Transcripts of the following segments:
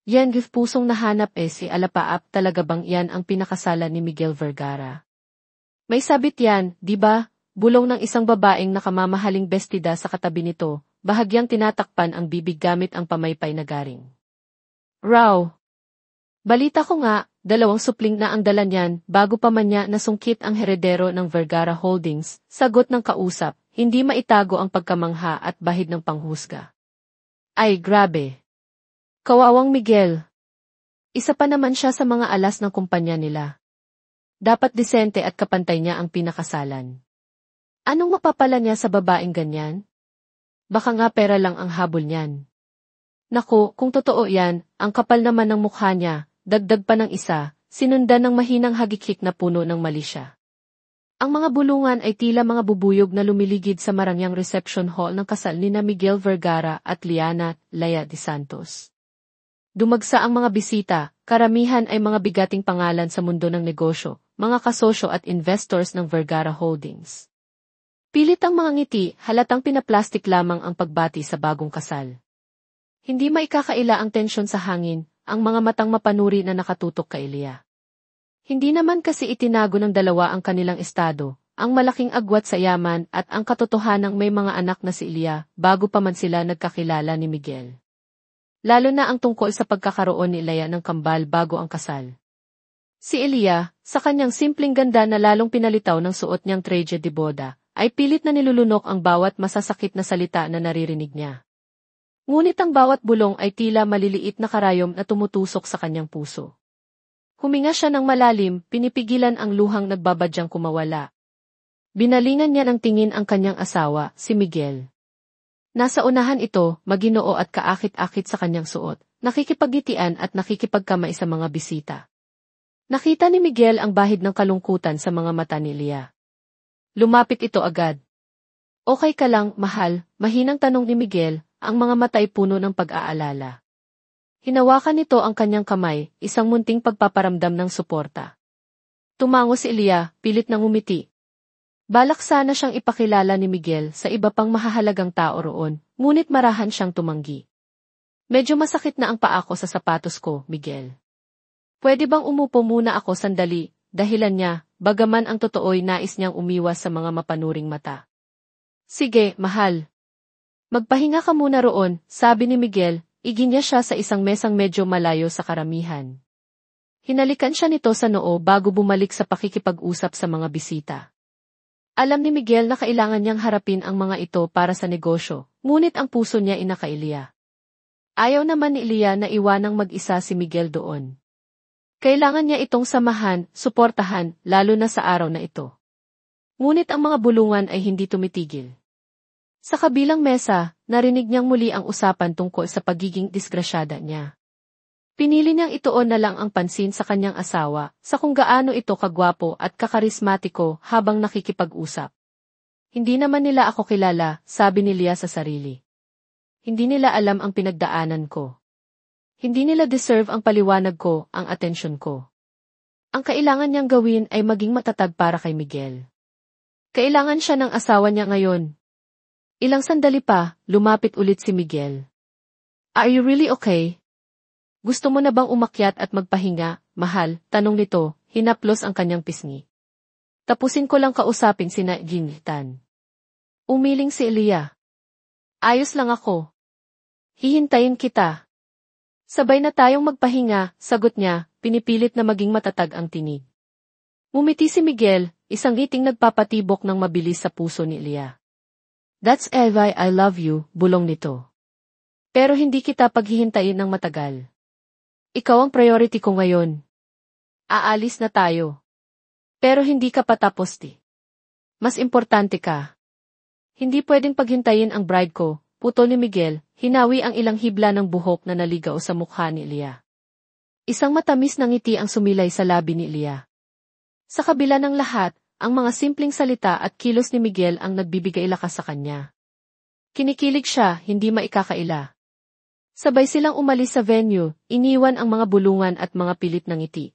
Yan gif pusong nahanap si Alapaap talaga bang yan ang pinakasala ni Miguel Vergara? May sabit yan, di ba? Bulong ng isang babaeng nakamamahaling bestida sa katabi nito, bahagyang tinatakpan ang bibig gamit ang pamaypay na garing. Raw! Balita ko nga, 2 supling na ang dala niyan bago pa man niya nasungkit ang heredero ng Vergara Holdings, sagot ng kausap, hindi maitago ang pagkamangha at bahid ng panghusga. Ay grabe! Kawawang Miguel! Isa pa naman siya sa mga alas ng kumpanya nila. Dapat disente at kapantay niya ang pinakasalan. Anong mapapala niya sa babaeng ganyan? Baka nga pera lang ang habol niyan. Naku, kung totoo yan, ang kapal naman ng mukha niya, dagdag pa ng isa, sinundan ng mahinang hagikik na puno ng mali siya. Ang mga bulungan ay tila mga bubuyog na lumiligid sa marangyang reception hall ng kasal nina Miguel Vergara at Liana Laya de Santos. Dumagsa ang mga bisita, karamihan ay mga bigating pangalan sa mundo ng negosyo, mga kasosyo at investors ng Vergara Holdings. Pilit ang mga ngiti, halatang pinaplastik lamang ang pagbati sa bagong kasal. Hindi maikakaila ang tensyon sa hangin, ang mga matang mapanuri na nakatutok kay Elia. Hindi naman kasi itinago ng dalawa ang kanilang estado, ang malaking agwat sa yaman at ang katotohanang may mga anak na si Elia bago pa man sila nagkakilala ni Miguel. Lalo na ang tungkol sa pagkakaroon ni Elia ng kambal bago ang kasal. Si Elia, sa kanyang simpleng ganda na lalong pinalitaw ng suot niyang traje de boda, ay pilit na nilulunok ang bawat masasakit na salita na naririnig niya. Ngunit ang bawat bulong ay tila maliliit na karayom na tumutusok sa kanyang puso. Huminga siya ng malalim, pinipigilan ang luhang nagbabadyang kumawala. Binalingan niya ng tingin ang kanyang asawa, si Miguel. Nasa unahan ito, maginoo at kaakit-akit sa kanyang suot, nakikipagitian at nakikipagkamay sa mga bisita. Nakita ni Miguel ang bahid ng kalungkutan sa mga mata ni Elia. Lumapit ito agad. Okay ka lang, mahal, mahinang tanong ni Miguel, ang mga mata ay puno ng pag-aalala. Hinawakan nito ang kanyang kamay, isang munting pagpaparamdam ng suporta. Tumango si Elia, pilit na ngumiti. Balak sana siyang ipakilala ni Miguel sa iba pang mahahalagang tao roon, ngunit marahan siyang tumanggi. Medyo masakit na ang paa ko sa sapatos ko, Miguel. Pwede bang umupo muna ako sandali, dahilan niya, bagaman ang totoo'y nais niyang umiwas sa mga mapanuring mata. Sige, mahal. Magpahinga ka muna roon, sabi ni Miguel, iginya siya sa isang mesang medyo malayo sa karamihan. Hinalikan siya nito sa noo bago bumalik sa pakikipag-usap sa mga bisita. Alam ni Miguel na kailangan niyang harapin ang mga ito para sa negosyo, ngunit ang puso niya kay Elia. Ayaw naman ni Elia na iwanang mag-isa si Miguel doon. Kailangan niya itong samahan, suportahan, lalo na sa araw na ito. Ngunit ang mga bulungan ay hindi tumitigil. Sa kabilang mesa, narinig niyang muli ang usapan tungkol sa pagiging disgrasyada niya. Pinili niyang ituon na lang ang pansin sa kanyang asawa, sa kung gaano ito kagwapo at kakarismatiko habang nakikipag-usap. Hindi naman nila ako kilala, sabi ni Elia sa sarili. Hindi nila alam ang pinagdaanan ko. Hindi nila deserve ang paliwanag ko, ang atensyon ko. Ang kailangan niyang gawin ay maging matatag para kay Miguel. Kailangan siya ng asawa niya ngayon. Ilang sandali pa, lumapit ulit si Miguel. Are you really okay? Gusto mo na bang umakyat at magpahinga, mahal? Tanong nito, hinaplos ang kanyang pisngi. Tapusin ko lang kausapin sina Gintan. Umiling si Elia. Ayos lang ako. Hihintayin kita. Sabay na tayong magpahinga, sagot niya, pinipilit na maging matatag ang tinig. Ngumiti si Miguel, isang ngiting nagpapatibok ng mabilis sa puso ni Elia. That's why I love you, bulong nito. Pero hindi kita paghihintayin ng matagal. Ikaw ang priority ko ngayon. Aalis na tayo. Pero hindi ka patapos Mas importante ka. Hindi pwedeng paghintayin ang bride ko, putol ni Miguel, hinawi ang ilang hibla ng buhok na naligaw sa mukha ni Elia. Isang matamis na ngiti ang sumilay sa labi ni Elia. Sa kabila ng lahat, ang mga simpleng salita at kilos ni Miguel ang nagbibigay lakas sa kanya. Kinikilig siya, hindi maikakaila. Sabay silang umalis sa venue, iniwan ang mga bulungan at mga pilit na ngiti.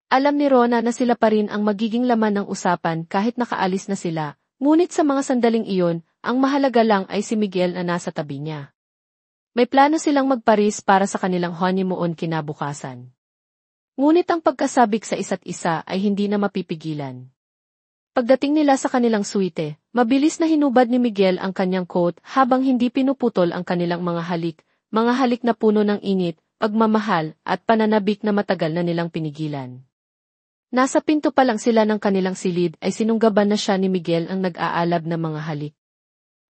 Alam ni Rona na sila pa rin ang magiging laman ng usapan kahit nakaalis na sila, ngunit sa mga sandaling iyon, ang mahalaga lang ay si Miguel na nasa tabi niya. May plano silang magparis para sa kanilang honeymoon kinabukasan. Ngunit ang pagkasabik sa isa't isa ay hindi na mapipigilan. Pagdating nila sa kanilang suite, mabilis na hinubad ni Miguel ang kanyang coat habang hindi pinuputol ang kanilang mga halik na puno ng init, pagmamahal, at pananabik na matagal na nilang pinigilan. Nasa pinto pa lang sila ng kanilang silid ay sinunggaban na siya ni Miguel ang nag-aalab na mga halik.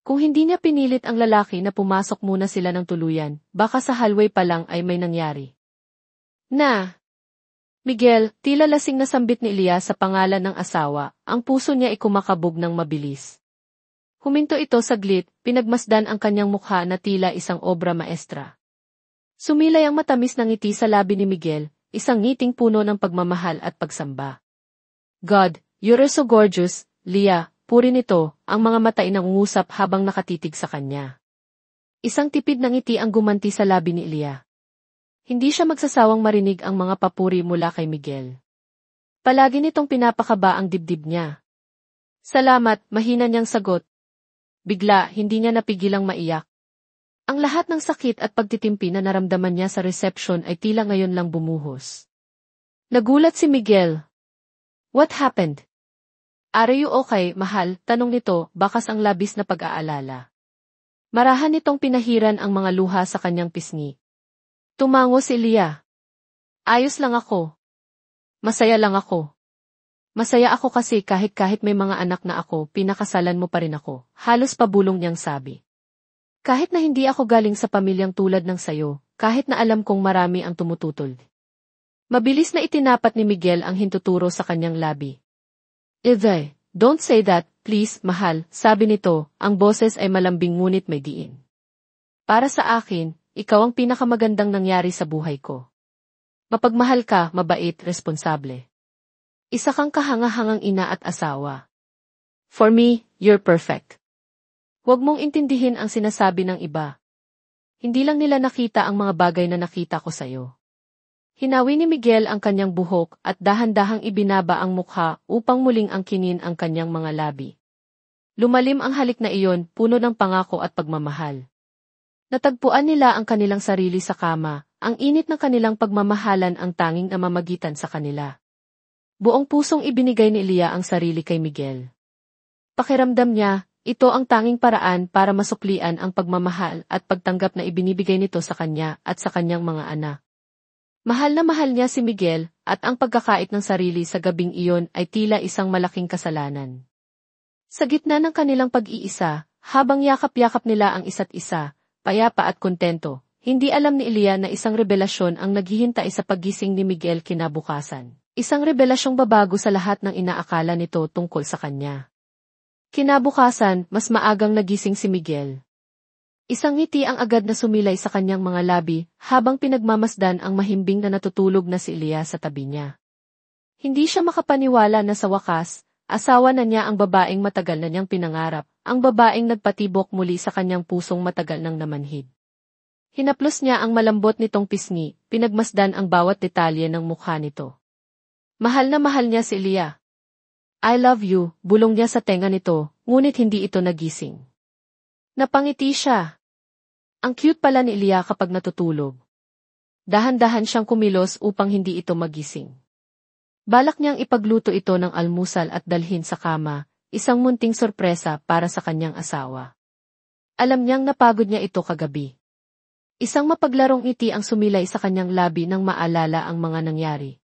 Kung hindi niya pinilit ang lalaki na pumasok muna sila ng tuluyan, baka sa hallway pa lang ay may nangyari. Miguel, tila lasing na sambit ni Elias sa pangalan ng asawa, ang puso niya ay kumakabog ng mabilis. Huminto ito saglit, pinagmasdan ang kanyang mukha na tila isang obra maestra. Sumilay ang matamis na ngiti sa labi ni Miguel, isang ngiting puno ng pagmamahal at pagsamba. God, you're so gorgeous, Leah, puri nito, ang mga mata ay nangungusap habang nakatitig sa kanya. Isang tipid na ngiti ang gumanti sa labi ni Leah. Hindi siya magsasawang marinig ang mga papuri mula kay Miguel. Palagi nitong pinapakaba ang dibdib niya. Salamat, mahina niyang sagot. Bigla, hindi niya napigilang maiyak. Ang lahat ng sakit at pagtitimpi na naramdaman niya sa reception ay tila ngayon lang bumuhos. Nagulat si Miguel. What happened? Are you okay, mahal? Tanong nito, bakas ang labis na pag-aalala. Marahan nitong pinahiran ang mga luha sa kanyang pisngi. Tumango si Leah. Ayos lang ako. Masaya lang ako. Masaya ako kasi kahit may mga anak na ako, pinakasalan mo pa rin ako. Halos pabulong niyang sabi. Kahit na hindi ako galing sa pamilyang tulad ng sayo, kahit na alam kong marami ang tumututol. Mabilis na itinapat ni Miguel ang hintuturo sa kanyang labi. Eve, don't say that, please, mahal, sabi nito, ang boses ay malambing ngunit may diin. Para sa akin, ikaw ang pinakamagandang nangyari sa buhay ko. Mapagmahal ka, mabait, responsable. Isa kang kahangahangang ina at asawa. For me, you're perfect. Huwag mong intindihin ang sinasabi ng iba. Hindi lang nila nakita ang mga bagay na nakita ko sayo. Hinawi ni Miguel ang kanyang buhok at dahan-dahang ibinaba ang mukha upang muling angkinin ang kanyang mga labi. Lumalim ang halik na iyon, puno ng pangako at pagmamahal. Natagpuan nila ang kanilang sarili sa kama, ang init ng kanilang pagmamahalan ang tanging namamagitan sa kanila. Buong pusong ibinigay ni Leah ang sarili kay Miguel. Pakiramdam niya, ito ang tanging paraan para masuklian ang pagmamahal at pagtanggap na ibinibigay nito sa kanya at sa kanyang mga anak. Mahal na mahal niya si Miguel, at ang pagkakait ng sarili sa gabing iyon ay tila isang malaking kasalanan. Sa gitna ng kanilang pag-iisa, habang yakap-yakap nila ang isa't isa, payapa at kontento, hindi alam ni Leah na isang revelasyon ang naghihintay sa paggising ni Miguel kinabukasan. Isang revelasyong babago sa lahat ng inaakala nito tungkol sa kanya. Kinabukasan, mas maagang nagising si Miguel. Isang ngiti ang agad na sumilay sa kanyang mga labi, habang pinagmamasdan ang mahimbing na natutulog na si Leah sa tabi niya. Hindi siya makapaniwala na sa wakas, asawa na niya ang babaeng matagal na niyang pinangarap, ang babaeng nagpatibok muli sa kanyang pusong matagal nang namanhid. Hinaplos niya ang malambot nitong pisngi, pinagmasdan ang bawat detalye ng mukha nito. Mahal na mahal niya si Leah. I love you, bulong niya sa tenga nito, ngunit hindi ito nagising. Napangiti siya. Ang cute pala ni Leah kapag natutulog. Dahan-dahan siyang kumilos upang hindi ito magising. Balak niyang ipagluto ito ng almusal at dalhin sa kama, isang munting sorpresa para sa kanyang asawa. Alam niyang napagod niya ito kagabi. Isang mapaglarong ngiti ang sumilay sa kanyang labi nang maalala ang mga nangyari.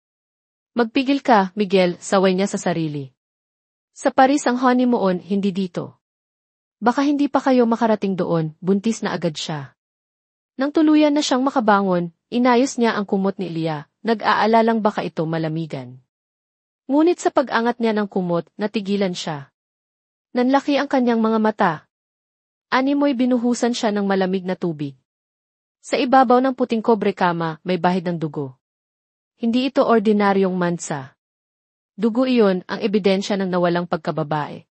Magpigil ka, Miguel, saway niya sa sarili. Sa Paris ang honeymoon, hindi dito. Baka hindi pa kayo makarating doon, buntis na agad siya. Nang tuluyan na siyang makabangon, inayos niya ang kumot ni Leah, nag-aalalang baka ito malamigan. Ngunit sa pag-angat niya ng kumot, natigilan siya. Nanlaki ang kanyang mga mata. Animoy binuhusan siya ng malamig na tubig. Sa ibabaw ng puting kobre kama, may bahid ng dugo. Hindi ito ordinaryong mansa. Dugo iyon ang ebidensya ng nawalang pagkababae.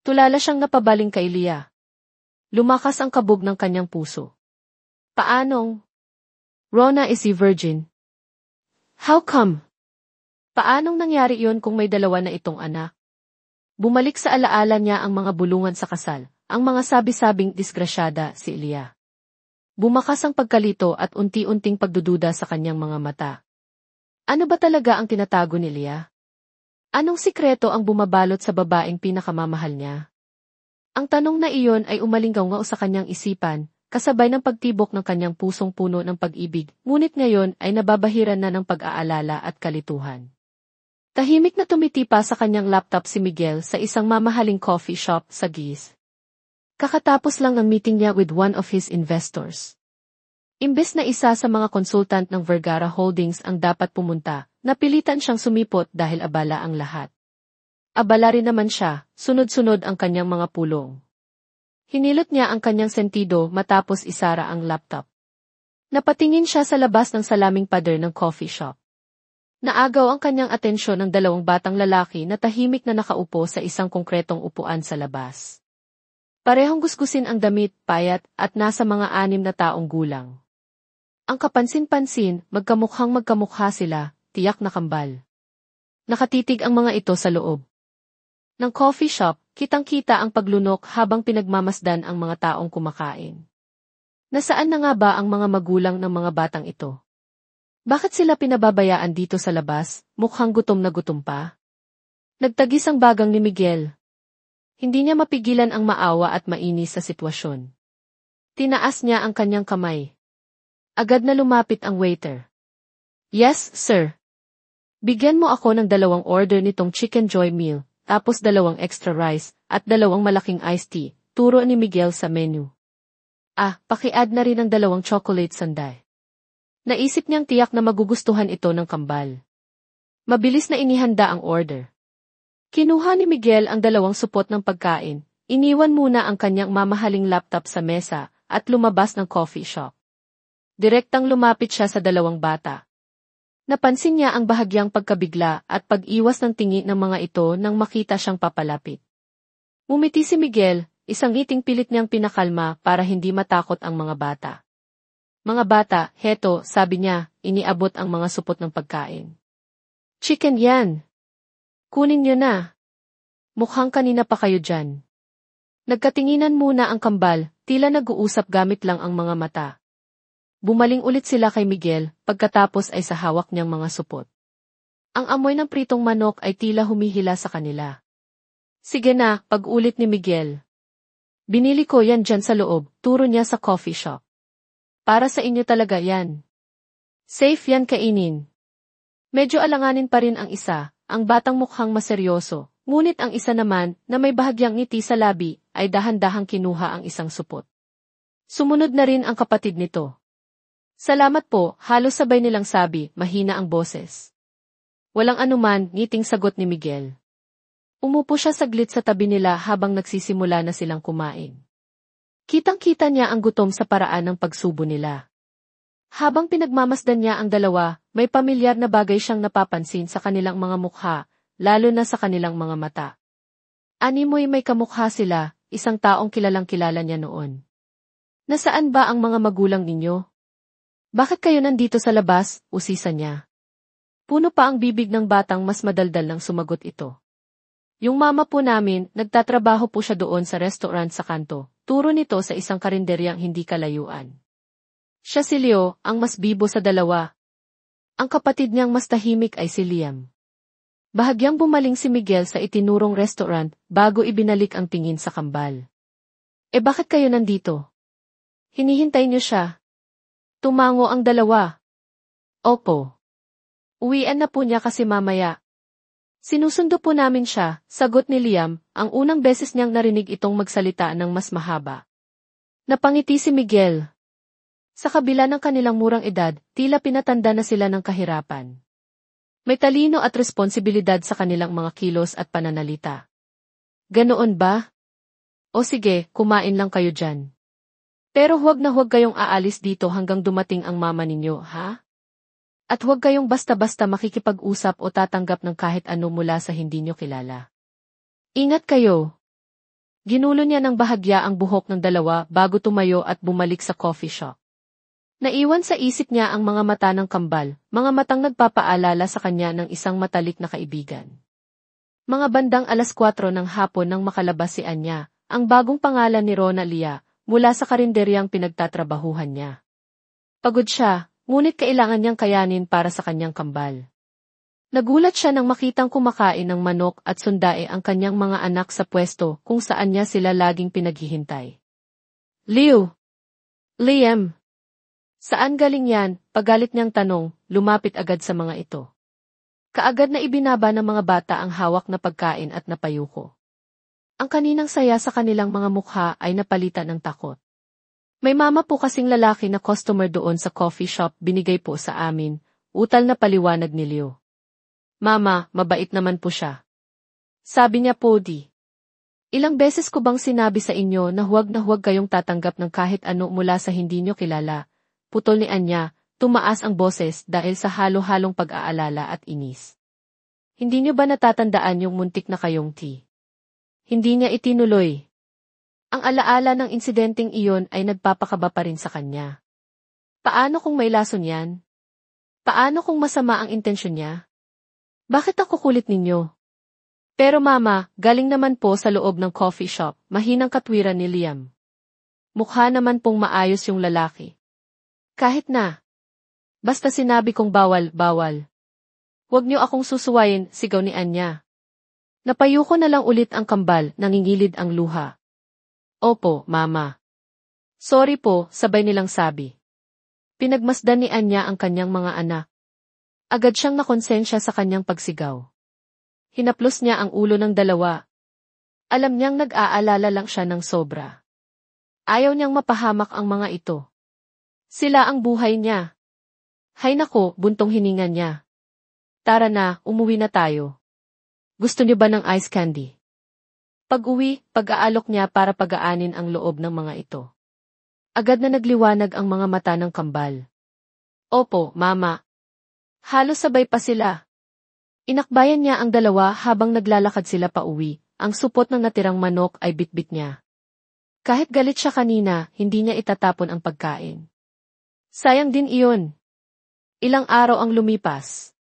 Tulala siyang napabaling kay Leah. Lumakas ang kabog ng kanyang puso. Paanong? Rona is a virgin. How come? Paanong nangyari iyon kung may dalawa na itong anak? Bumalik sa alaala niya ang mga bulungan sa kasal, ang mga sabi-sabing disgrasyada si Leah. Bumakas ang pagkalito at unti-unting pagdududa sa kanyang mga mata. Ano ba talaga ang tinatago ni Leah? Anong sikreto ang bumabalot sa babaeng pinakamamahal niya? Ang tanong na iyon ay umalinggaw sa kanyang isipan, kasabay ng pagtibok ng kanyang pusong puno ng pag-ibig, ngunit ngayon ay nababahiran na ng pag-aalala at kalituhan. Tahimik na tumitipa sa kanyang laptop si Miguel sa isang mamahaling coffee shop sa Giz. Kakatapos lang ng meeting niya with one of his investors. Imbes na isa sa mga consultant ng Vergara Holdings ang dapat pumunta, napilitan siyang sumipot dahil abala ang lahat. Abala rin naman siya, sunod-sunod ang kanyang mga pulong. Hinilot niya ang kanyang sentido matapos isara ang laptop. Napatingin siya sa labas ng salaming pader ng coffee shop. Naagaw ang kanyang atensyon ng dalawang batang lalaki na tahimik na nakaupo sa isang konkretong upuan sa labas. Parehong gusgusin ang damit, payat, at nasa mga 6 na taong gulang. Ang kapansin-pansin, magkamukha sila, tiyak na kambal. Nakatitig ang mga ito sa loob ng coffee shop, kitang-kita ang paglunok habang pinagmamasdan ang mga taong kumakain. Nasaan na nga ba ang mga magulang ng mga batang ito? Bakit sila pinababayaan dito sa labas, mukhang gutom na gutom pa? Nagtagis ang bagang ni Miguel. Hindi niya mapigilan ang maawa at mainis sa sitwasyon. Tinaas niya ang kanyang kamay. Agad na lumapit ang waiter. Yes, sir. Bigyan mo ako ng 2 order nitong chicken joy meal, tapos 2 extra rice, at 2 malaking iced tea, turo ni Miguel sa menu. Paki-add na rin ang 2 chocolate sundae. Naisip niyang tiyak na magugustuhan ito ng kambal. Mabilis na inihanda ang order. Kinuha ni Miguel ang 2 supot ng pagkain, iniwan muna ang kanyang mamahaling laptop sa mesa, at lumabas ng coffee shop. Direktang lumapit siya sa 2 bata. Napansin niya ang bahagyang pagkabigla at pag-iwas ng tingi ng mga ito nang makita siyang papalapit. Ngumiti si Miguel, isang ngiting pilit niyang pinakalma para hindi matakot ang mga bata. Mga bata, heto, sabi niya, iniabot ang mga supot ng pagkain. Chicken yan. Kunin niyo na. Mukhang kanina pa kayo dyan. Nagkatinginan muna ang kambal, tila nag-uusap gamit lang ang mga mata. Bumaling ulit sila kay Miguel, pagkatapos ay sa hawak niyang mga supot. Ang amoy ng pritong manok ay tila humihila sa kanila. Sige na, pag-ulit ni Miguel. Binili ko yan dyan sa loob, turo niya sa coffee shop. Para sa inyo talaga yan. Safe yan kainin. Medyo alanganin pa rin ang isa, ang batang mukhang maseryoso, ngunit ang isa naman, na may bahagyang ngiti sa labi, ay dahan-dahang kinuha ang isang supot. Sumunod na rin ang kapatid nito. Salamat po, halos sabay nilang sabi, mahina ang boses. Walang anuman, ngiting sagot ni Miguel. Umupo siya saglit sa tabi nila habang nagsisimula na silang kumain. Kitang-kita niya ang gutom sa paraan ng pagsubo nila. Habang pinagmamasdan niya ang dalawa, may pamilyar na bagay siyang napapansin sa kanilang mga mukha, lalo na sa kanilang mga mata. Animoy may kamukha sila, isang taong kilalang-kilala niya noon. Nasaan ba ang mga magulang ninyo? Bakit kayo nandito sa labas? Usisa niya. Puno pa ang bibig ng batang mas madaldal nang sumagot ito. Yung mama po namin, nagtatrabaho po siya doon sa restaurant sa kanto, turo nito sa isang karinderyang hindi kalayuan. Siya si Leo, ang mas bibo sa dalawa. Ang kapatid niyang mas tahimik ay si Liam. Bahagyang bumaling si Miguel sa itinurong restaurant bago ibinalik ang tingin sa kambal. Bakit kayo nandito? Hinihintay niyo siya. Tumango ang dalawa. Opo. Uwian na po niya kasi mamaya. Sinusundo po namin siya, sagot ni Liam, ang unang beses niyang narinig itong magsalita ng mas mahaba. Napangiti si Miguel. Sa kabila ng kanilang murang edad, tila pinatanda na sila ng kahirapan. May talino at responsibilidad sa kanilang mga kilos at pananalita. Ganoon ba? O sige, kumain lang kayo dyan. Pero huwag na huwag kayong aalis dito hanggang dumating ang mama ninyo, ha? At huwag kayong basta-basta makikipag-usap o tatanggap ng kahit ano mula sa hindi nyo kilala. Ingat kayo. Ginulo niya ng bahagya ang buhok ng dalawa bago tumayo at bumalik sa coffee shop. Naiwan sa isip niya ang mga mata ng kambal, mga matang nagpapaalala sa kanya ng isang matalik na kaibigan. Mga bandang 4:00 ng hapon nang makalabas si Anya, ang bagong pangalan ni Ronalia, mula sa karinderyang pinagtatrabahuhan niya. Pagod siya, ngunit kailangan niyang kayanin para sa kanyang kambal. Nagulat siya nang makitang kumakain ng manok at sundae ang kanyang mga anak sa pwesto kung saan niya sila laging pinaghihintay. Liam! Saan galing yan? Pagalit niyang tanong, lumapit agad sa mga ito. Kaagad na ibinaba ng mga bata ang hawak na pagkain at napayuko. Ang kaninang saya sa kanilang mga mukha ay napalitan ng takot. May mama po kasing lalaki na customer doon sa coffee shop, binigay po sa amin, utal na paliwanag ni Leo. Mama, mabait naman po siya. Sabi niya po di. Ilang beses ko bang sinabi sa inyo na huwag kayong tatanggap ng kahit ano mula sa hindi nyo kilala? Putol ni Anya, tumaas ang boses dahil sa halo-halong pag-aalala at inis. Hindi nyo ba natatandaan yung muntik na kayong Hindi niya itinuloy. Ang alaala ng insidenteng iyon ay nagpapakaba pa rin sa kanya. Paano kung may lason yan? Paano kung masama ang intensyon niya? Bakit ang kukulit ninyo? Pero mama, galing naman po sa loob ng coffee shop, mahinang katwiran ni Liam. Mukha naman pong maayos yung lalaki. Kahit na. Basta sinabi kong bawal. Huwag niyo akong susuwayin, sigaw ni Anya. Napayuko na lang ulit ang kambal, nangingilid ang luha. Opo, mama. Sorry po, sabay nilang sabi. Pinagmasdan ni Anya ang kanyang mga anak. Agad siyang nakonsensya sa kanyang pagsigaw. Hinaplos niya ang ulo ng dalawa. Alam niyang nag-aalala lang siya ng sobra. Ayaw niyang mapahamak ang mga ito. Sila ang buhay niya. Hay nako, buntong hininga niya. Tara na, umuwi na tayo. Gusto niyo ba ng ice candy? Pag-uwi, pag-aalok niya para pagaanin ang loob ng mga ito. Agad na nagliwanag ang mga mata ng kambal. Opo, mama. Halos sabay pa sila. Inakbayan niya ang dalawa habang naglalakad sila pa uwi, ang supot ng natirang manok ay bitbit niya. Kahit galit siya kanina, hindi niya itatapon ang pagkain. Sayang din iyon. Ilang araw ang lumipas.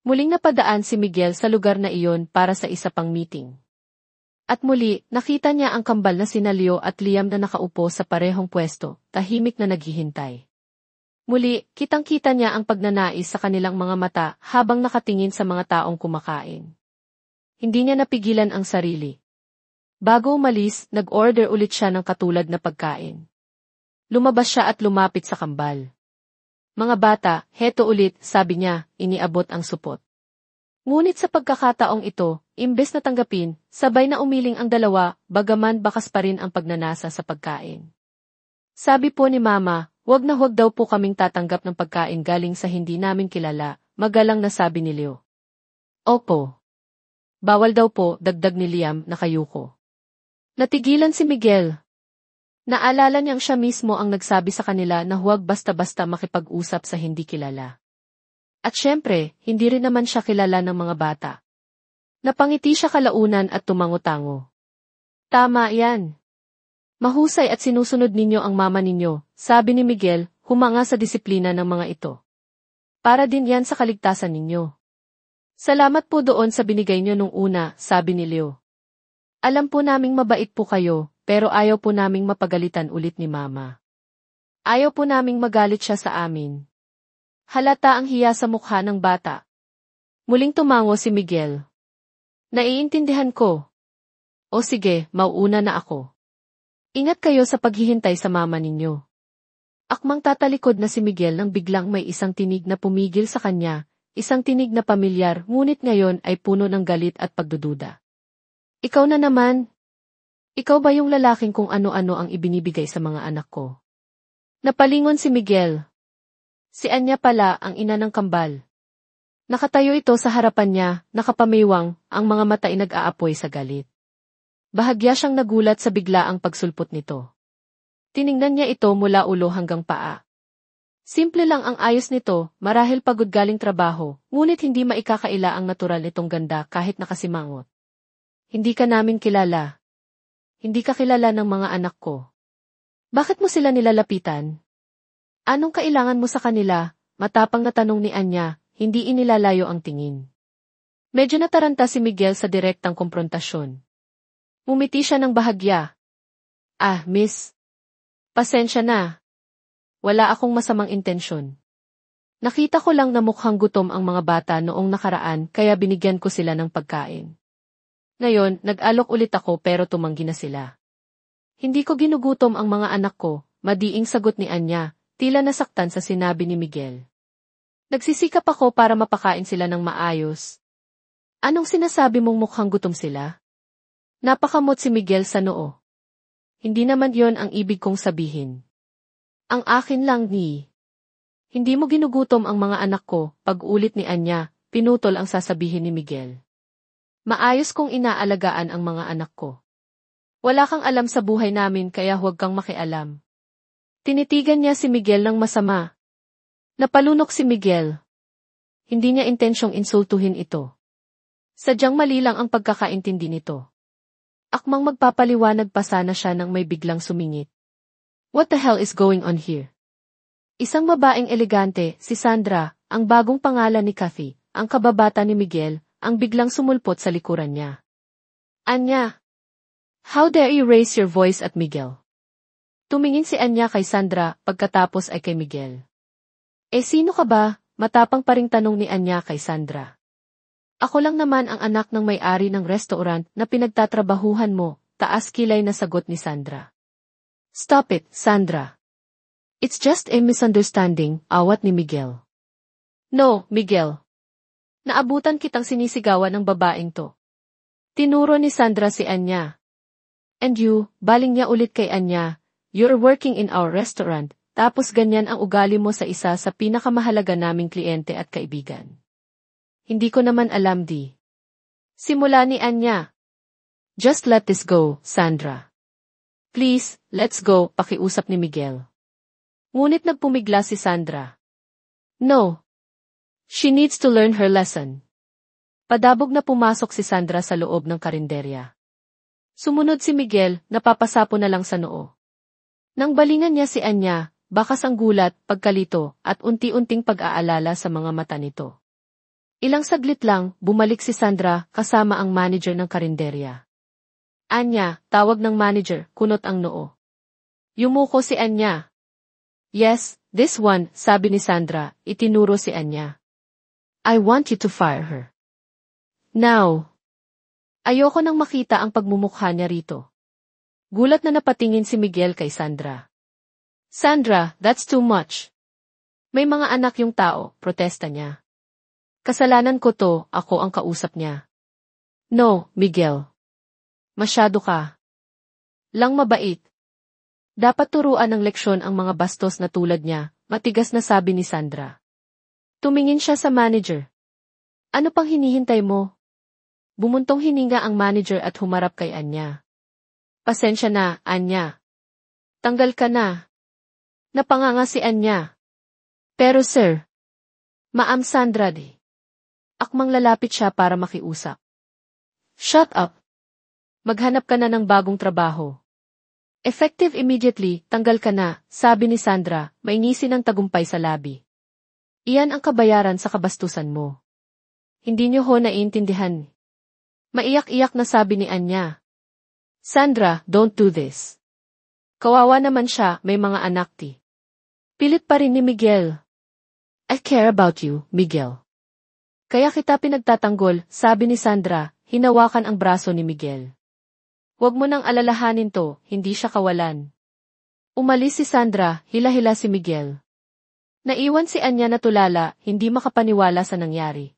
Muling napadaan si Miguel sa lugar na iyon para sa isa pang meeting. At muli, nakita niya ang kambal na sina Leo at Liam na nakaupo sa parehong pwesto, tahimik na naghihintay. Muli, kitang-kita niya ang pagnanais sa kanilang mga mata habang nakatingin sa mga taong kumakain. Hindi niya napigilan ang sarili. Bago umalis, nag-order ulit siya ng katulad na pagkain. Lumabas siya at lumapit sa kambal. Mga bata, heto ulit, sabi niya, iniabot ang supot. Ngunit sa pagkakataong ito, imbes na tanggapin, sabay na umiling ang dalawa, bagaman bakas pa rin ang pagnanasa sa pagkain. Sabi po ni Mama, huwag daw po kaming tatanggap ng pagkain galing sa hindi namin kilala, magalang na sabi ni Leo. Opo. Bawal daw po, dagdag ni Liam, nakayuko. Natigilan si Miguel. Naalala niyang siya mismo ang nagsabi sa kanila na huwag basta-basta makipag-usap sa hindi kilala. At syempre, hindi rin naman siya kilala ng mga bata. Napangiti siya kalaunan at tumango-tango. Tama yan. Mahusay at sinusunod ninyo ang mama ninyo, sabi ni Miguel, humanga sa disiplina ng mga ito. Para din yan sa kaligtasan ninyo. Salamat po doon sa binigay niyo nung una, sabi ni Leo. Alam po naming mabait po kayo, pero ayaw po naming mapagalitan ulit ni Mama. Ayaw po naming magalit siya sa amin. Halata ang hiya sa mukha ng bata. Muling tumango si Miguel. Naiintindihan ko. O sige, mauuna na ako. Ingat kayo sa paghihintay sa mama ninyo. Akmang tatalikod na si Miguel nang biglang may isang tinig na pumigil sa kanya, isang tinig na pamilyar ngunit ngayon ay puno ng galit at pagdududa. Ikaw na naman. Ikaw ba yung lalaking kung ano-ano ang ibinibigay sa mga anak ko? Napalingon si Miguel. Si Anya pala ang ina ng kambal. Nakatayo ito sa harapan niya, nakapamiwang, ang mga mata ay nag-aapoy sa galit. Bahagya siyang nagulat sa biglaang pagsulpot nito. Tiningnan niya ito mula ulo hanggang paa. Simple lang ang ayos nito, marahil pagod galing trabaho, ngunit hindi maikakaila ang natural nitong ganda kahit nakasimangot. Hindi ka namin kilala. Hindi ka kilala ng mga anak ko. Bakit mo sila nilalapitan? Anong kailangan mo sa kanila? Matapang na tanong ni Anya, hindi inilalayo ang tingin. Medyo nataranta si Miguel sa direktang komprontasyon. Umiti siya ng bahagya. Ah, miss. Pasensya na. Wala akong masamang intensyon. Nakita ko lang na mukhang gutom ang mga bata noong nakaraan kaya binigyan ko sila ng pagkain. Ngayon, nag-alok ulit ako pero tumanggi na sila. Hindi ko ginugutom ang mga anak ko, madiing sagot ni Anya, tila nasaktan sa sinabi ni Miguel. Nagsisikap ako para mapakain sila ng maayos. Anong sinasabi mong mukhang gutom sila? Napakamot si Miguel sa noo. Hindi naman yon ang ibig kong sabihin. Ang akin lang ni. Hindi mo ginugutom ang mga anak ko, pag-ulit ni Anya, pinutol ang sasabihin ni Miguel. Maayos kong inaalagaan ang mga anak ko. Wala kang alam sa buhay namin kaya huwag kang makialam. Tinitigan niya si Miguel ng masama. Napalunok si Miguel. Hindi niya intensyong insultuhin ito. Sadyang mali lang ang pagkakaintindi nito. Akmang magpapaliwanag pa sana siya nang may biglang sumingit. What the hell is going on here? Isang babaeng elegante, si Sandra, ang bagong pangalan ni Kathy, ang kababata ni Miguel, ang biglang sumulpot sa likuran niya. Anya! How dare you raise your voice at Miguel? Tumingin si Anya kay Sandra, pagkatapos ay kay Miguel. Sino ka ba? Matapang pa ring tanong ni Anya kay Sandra. Ako lang naman ang anak ng may-ari ng restaurant na pinagtatrabahuhan mo, taas kilay na sagot ni Sandra. Stop it, Sandra. It's just a misunderstanding, awat ni Miguel. No, Miguel. Naabutan kitang sinisigawan ng babaeng to. Tinuro ni Sandra si Anya. And you, baling niya ulit kay Anya, you're working in our restaurant, tapos ganyan ang ugali mo sa isa sa pinakamahalaga naming kliyente at kaibigan. Hindi ko naman alam di. Simula ni Anya. Just let this go, Sandra. Please, let's go, pakiusap ni Miguel. Ngunit nagpumigla si Sandra. No. She needs to learn her lesson. Padabog na pumasok si Sandra sa loob ng karinderya. Sumunod si Miguel, napapasapo na lang sa noo. Nang balingan niya si Anya, bakas ang gulat, pagkalito, at unti-unting pag-aalala sa mga mata nito. Ilang saglit lang, bumalik si Sandra kasama ang manager ng karinderya. Anya, tawag ng manager, kunot ang noo. Yumuko si Anya. Yes, this one, sabi ni Sandra, itinuro si Anya. I want you to fire her. Now. Ayoko nang makita ang pagmumukha niya rito. Gulat na napatingin si Miguel kay Sandra. Sandra, that's too much. May mga anak yung tao, protesta niya. Kasalanan ko to, ako ang kausap niya. No, Miguel. Masyado ka. Lang mabait. Dapat turuan ng leksyon ang mga bastos na tulad niya, matigas na sabi ni Sandra. Tumingin siya sa manager. Ano pang hinihintay mo? Bumuntong hininga ang manager at humarap kay Anya. Pasensya na, Anya. Tanggal ka na. Napanganga si Anya. Pero sir. Ma'am Sandra di. Akmang lalapit siya para makiusap. Shut up. Maghanap ka na ng bagong trabaho. Effective immediately, tanggal ka na, sabi ni Sandra, mainisi ng tagumpay sa labi. Iyan ang kabayaran sa kabastusan mo. Hindi niyo ho naiintindihan. Maiyak-iyak na sabi ni Anya. Sandra, don't do this. Kawawa naman siya, may mga anak ti. Pilit pa rin ni Miguel. I care about you, Miguel. Kaya kita pinagtatanggol, sabi ni Sandra, hinawakan ang braso ni Miguel. Huwag mo nang alalahanin to, hindi siya kawalan. Umalis si Sandra, hila-hila si Miguel. Naiwan si Anya na tulala, hindi makapaniwala sa nangyari.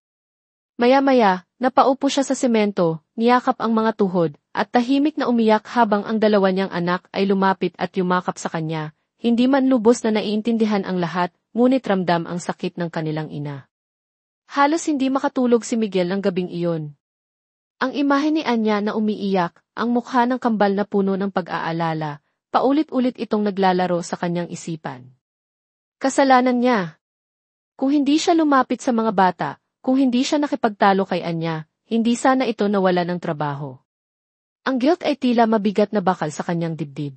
Maya-maya, napaupo siya sa semento, niyakap ang mga tuhod, at tahimik na umiyak habang ang dalawa niyang anak ay lumapit at yumakap sa kanya, hindi man lubos na naiintindihan ang lahat, ngunit ramdam ang sakit ng kanilang ina. Halos hindi makatulog si Miguel ng gabing iyon. Ang imahe ni Anya na umiiyak, ang mukha ng kambal na puno ng pag-aalala, paulit-ulit itong naglalaro sa kanyang isipan. Kasalanan niya. Kung hindi siya lumapit sa mga bata, kung hindi siya nakipagtalo kay Anya, hindi sana ito nawala ng trabaho. Ang guilt ay tila mabigat na bakal sa kanyang dibdib.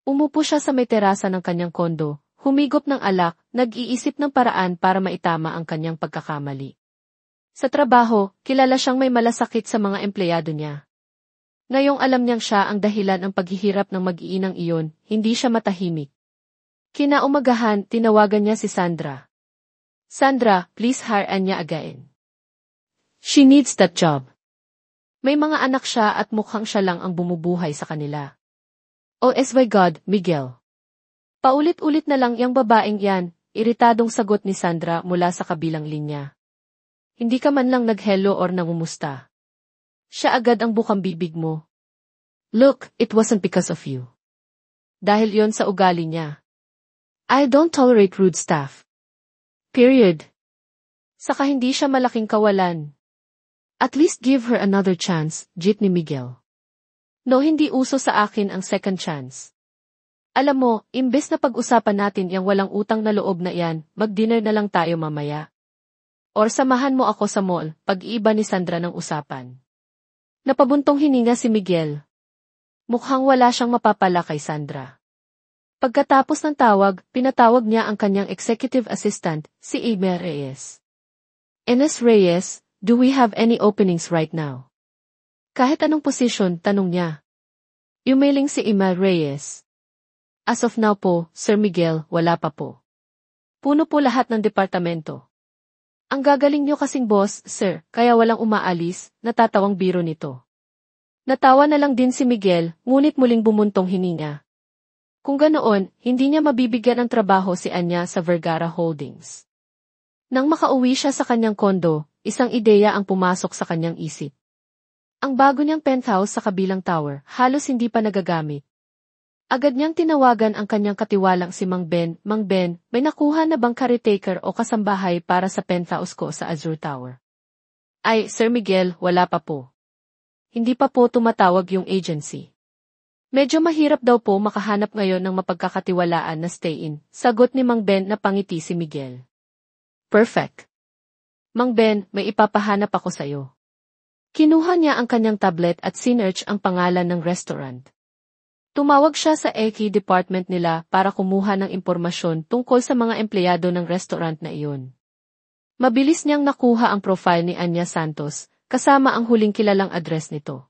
Umupo siya sa may terasa ng kanyang kondo, humigop ng alak, nag-iisip ng paraan para maitama ang kanyang pagkakamali. Sa trabaho, kilala siyang may malasakit sa mga empleyado niya. Ngayong alam niyang siya ang dahilan ng paghihirap ng mag-iinang iyon, hindi siya matahimik. Kinaumagahan, tinawagan niya si Sandra. Sandra, please hire Anya again. She needs that job. May mga anak siya at mukhang siya lang ang bumubuhay sa kanila. Oh my God, Miguel. Paulit-ulit na lang yang babaeng yan, iritadong sagot ni Sandra mula sa kabilang linya. Hindi ka man lang nag-hello or nangumusta. Siya agad ang bukang bibig mo. Look, it wasn't because of you. Dahil yon sa ugali niya. I don't tolerate rude stuff. Period. Saka hindi siya malaking kawalan. At least give her another chance, jeet ni Miguel. No, hindi uso sa akin ang second chance. Alam mo, imbes na pag-usapan natin yung walang utang na loob na yan, mag-dinner na lang tayo mamaya. Or samahan mo ako sa mall, pag-iiba ni Sandra ng usapan. Napabuntong hininga si Miguel. Mukhang wala siyang mapapala kay Sandra. Pagkatapos ng tawag, pinatawag niya ang kanyang executive assistant, si Emma Reyes. Ines Reyes, do we have any openings right now? Kahit anong posisyon, tanong niya. Emailing si Emma Reyes. As of now po, Sir Miguel, wala pa po. Puno po lahat ng departamento. Ang gagaling niyo kasing boss, sir, kaya walang umaalis, natatawang biro nito. Natawa na lang din si Miguel, ngunit muling bumuntong hininga. Kung ganoon, hindi niya mabibigyan ng trabaho si Anya sa Vergara Holdings. Nang makauwi siya sa kanyang kondo, isang ideya ang pumasok sa kanyang isip. Ang bago niyang penthouse sa kabilang tower, halos hindi pa nagagamit. Agad niyang tinawagan ang kanyang katiwalang si Mang Ben. Mang Ben, may nakuha na bang caretaker o kasambahay para sa penthouse ko sa Azure Tower? Ay, Sir Miguel, wala pa po. Hindi pa po tumatawag yung agency. Medyo mahirap daw po makahanap ngayon ng mapagkakatiwalaan na stay-in, sagot ni Mang Ben na pangiti si Miguel. Perfect. Mang Ben, may ipapahanap ako sa'yo. Kinuha niya ang kanyang tablet at sinearch ang pangalan ng restaurant. Tumawag siya sa IT department nila para kumuha ng impormasyon tungkol sa mga empleyado ng restaurant na iyon. Mabilis niyang nakuha ang profile ni Anya Santos, kasama ang huling kilalang address nito.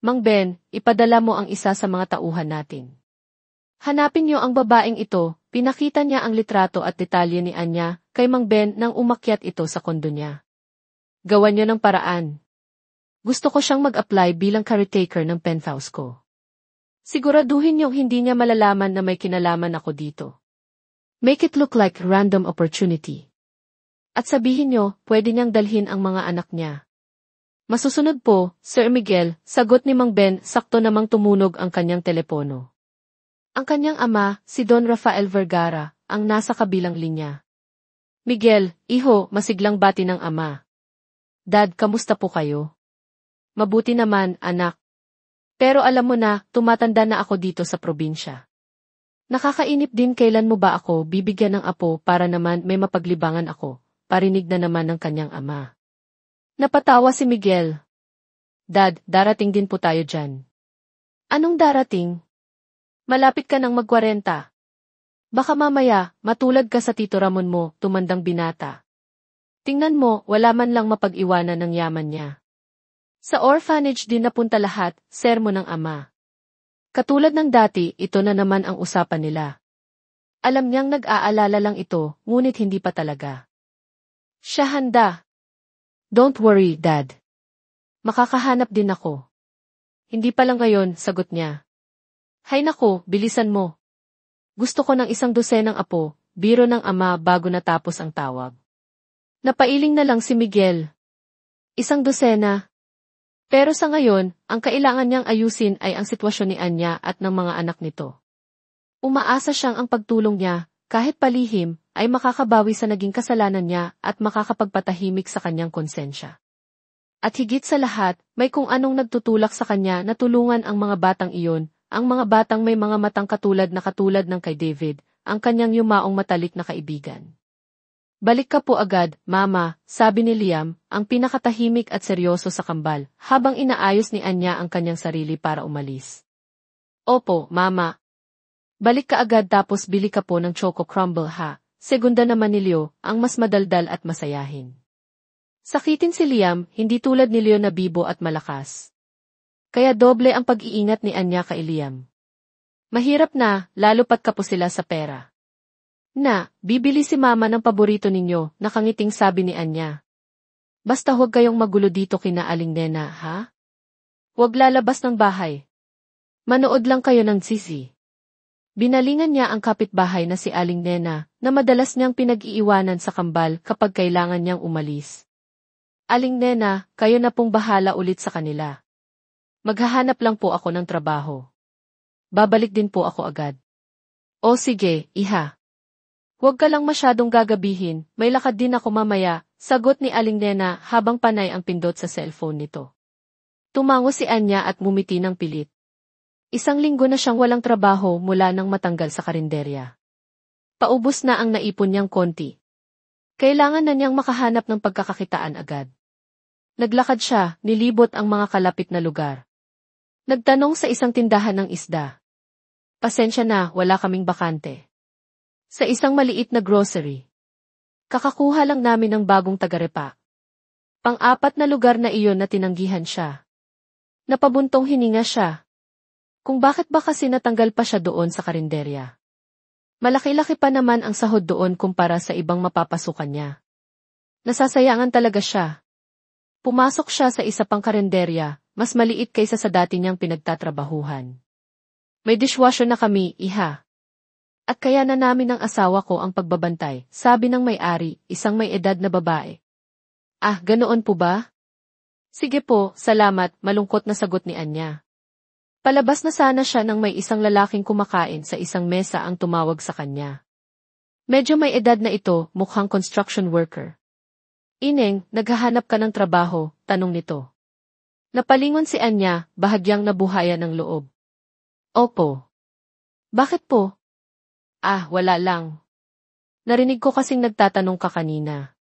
Mang Ben, ipadala mo ang isa sa mga tauhan natin. Hanapin niyo ang babaeng ito, pinakita niya ang litrato at detalye ni Anya kay Mang Ben nang umakyat ito sa kondo niya. Gawan niyo ng paraan. Gusto ko siyang mag-apply bilang caretaker ng penthouse ko. Siguraduhin niyong hindi niya malalaman na may kinalaman ako dito. Make it look like random opportunity. At sabihin niyo, pwede niyang dalhin ang mga anak niya. Masusunod po, Sir Miguel, sagot ni Mang Ben, sakto namang tumunog ang kanyang telepono. Ang kanyang ama, si Don Rafael Vergara, ang nasa kabilang linya. Miguel, iho, masiglang bati ng ama. Dad, kamusta po kayo? Mabuti naman, anak. Pero alam mo na, tumatanda na ako dito sa probinsya. Nakakainip din kailan mo ba ako bibigyan ng apo para naman may mapaglibangan ako, parinig na naman ng kanyang ama. Napatawa si Miguel. Dad, darating din po tayo dyan. Anong darating? Malapit ka nang mag-40. Baka mamaya, matulad ka sa Tito Ramon mo, tumandang binata. Tingnan mo, wala man lang mapag-iwanan ng yaman niya. Sa orphanage din napunta lahat, sermo ng ama. Katulad ng dati, ito na naman ang usapan nila. Alam niyang nag-aalala lang ito, ngunit hindi pa talaga. Siya handa. Don't worry, Dad. Makakahanap din ako. Hindi pa lang ngayon, sagot niya. Hay nako, bilisan mo. Gusto ko ng 100 apo, biro ng ama bago natapos ang tawag. Napailing na lang si Miguel. 100. Pero sa ngayon, ang kailangan niyang ayusin ay ang sitwasyon ni Anya at ng mga anak nito. Umaasa siyang ang pagtulong niya, kahit palihim, ay makakabawi sa naging kasalanan niya at makakapagpatahimik sa kanyang konsensya. At higit sa lahat, may kung anong nagtutulak sa kanya na tulungan ang mga batang iyon, ang mga batang may mga matang katulad ng kay David, ang kanyang yumaong matalik na kaibigan. Balik ka po agad, Mama, sabi ni Liam, ang pinakatahimik at seryoso sa kambal, habang inaayos ni Anya ang kanyang sarili para umalis. Opo, Mama. Balik ka agad tapos bili ka po ng choco crumble ha, segunda naman ni Leo, ang mas madaldal at masayahin. Sakitin si Liam, hindi tulad ni Leo na bibo at malakas. Kaya doble ang pag-iingat ni Anya kay Liam. Mahirap na, lalo pat kapo sila sa pera. Na, bibili si mama ng paborito ninyo, nakangiting sabi ni Anya. Basta huwag kayong magulo dito kina Aling Nena, ha? Huwag lalabas ng bahay. Manood lang kayo ng sisi. Binalingan niya ang kapitbahay na si Aling Nena, na madalas niyang pinag-iiwanan sa kambal kapag kailangan niyang umalis. Aling Nena, kayo na pong bahala ulit sa kanila. Maghahanap lang po ako ng trabaho. Babalik din po ako agad. O sige, iha. Huwag ka lang masyadong gagabihin, may lakad din ako mamaya, sagot ni Aling Nena habang panay ang pindot sa cellphone nito. Tumango si Anya at ngumiti ng pilit. Isang linggo na siyang walang trabaho mula nang matanggal sa karinderya. Paubos na ang naipon niyang konti. Kailangan na niyang makahanap ng pagkakakitaan agad. Naglakad siya, nilibot ang mga kalapit na lugar. Nagtanong sa isang tindahan ng isda. Pasensya na, wala kaming bakante. Sa isang maliit na grocery. Kakakuha lang namin ng bagong tagarepa. Pang-apat na lugar na iyon na tinanggihan siya. Napabuntong hininga siya. Kung bakit ba kasi natanggal pa siya doon sa karinderya. Malaki-laki pa naman ang sahod doon kumpara sa ibang mapapasukan niya. Nasasayangan talaga siya. Pumasok siya sa isa pang karinderya, mas maliit kaysa sa dati niyang pinagtatrabahuhan. May dishwasher na kami, iha. At kaya na namin ng asawa ko ang pagbabantay, sabi ng may-ari, isang may edad na babae. Ah, ganoon po ba? Sige po, salamat, malungkot na sagot ni Anya. Palabas na sana siya nang may isang lalaking kumakain sa isang mesa ang tumawag sa kanya. Medyo may edad na ito, mukhang construction worker. Ineng, naghahanap ka ng trabaho, tanong nito. Napalingon si Anya, bahagyang nabuhayan ng loob. Opo. Bakit po? Ah, wala lang. Narinig ko kasing nagtatanong ka kanina.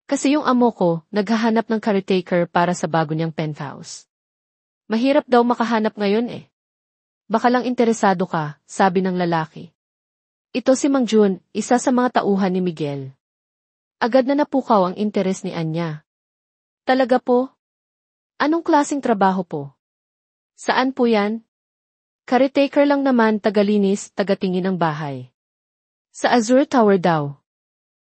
Kasi yung amo ko, naghahanap ng caretaker para sa bago niyang penthouse. Mahirap daw makahanap ngayon eh. Baka lang interesado ka, sabi ng lalaki. Ito si Mang Jun, isa sa mga tauhan ni Miguel. Agad na napukaw ang interes ni Anya. Talaga po? Anong klaseng trabaho po? Saan po yan? Caretaker lang naman, tagalinis, tagatingin ng bahay. Sa Azure Tower daw.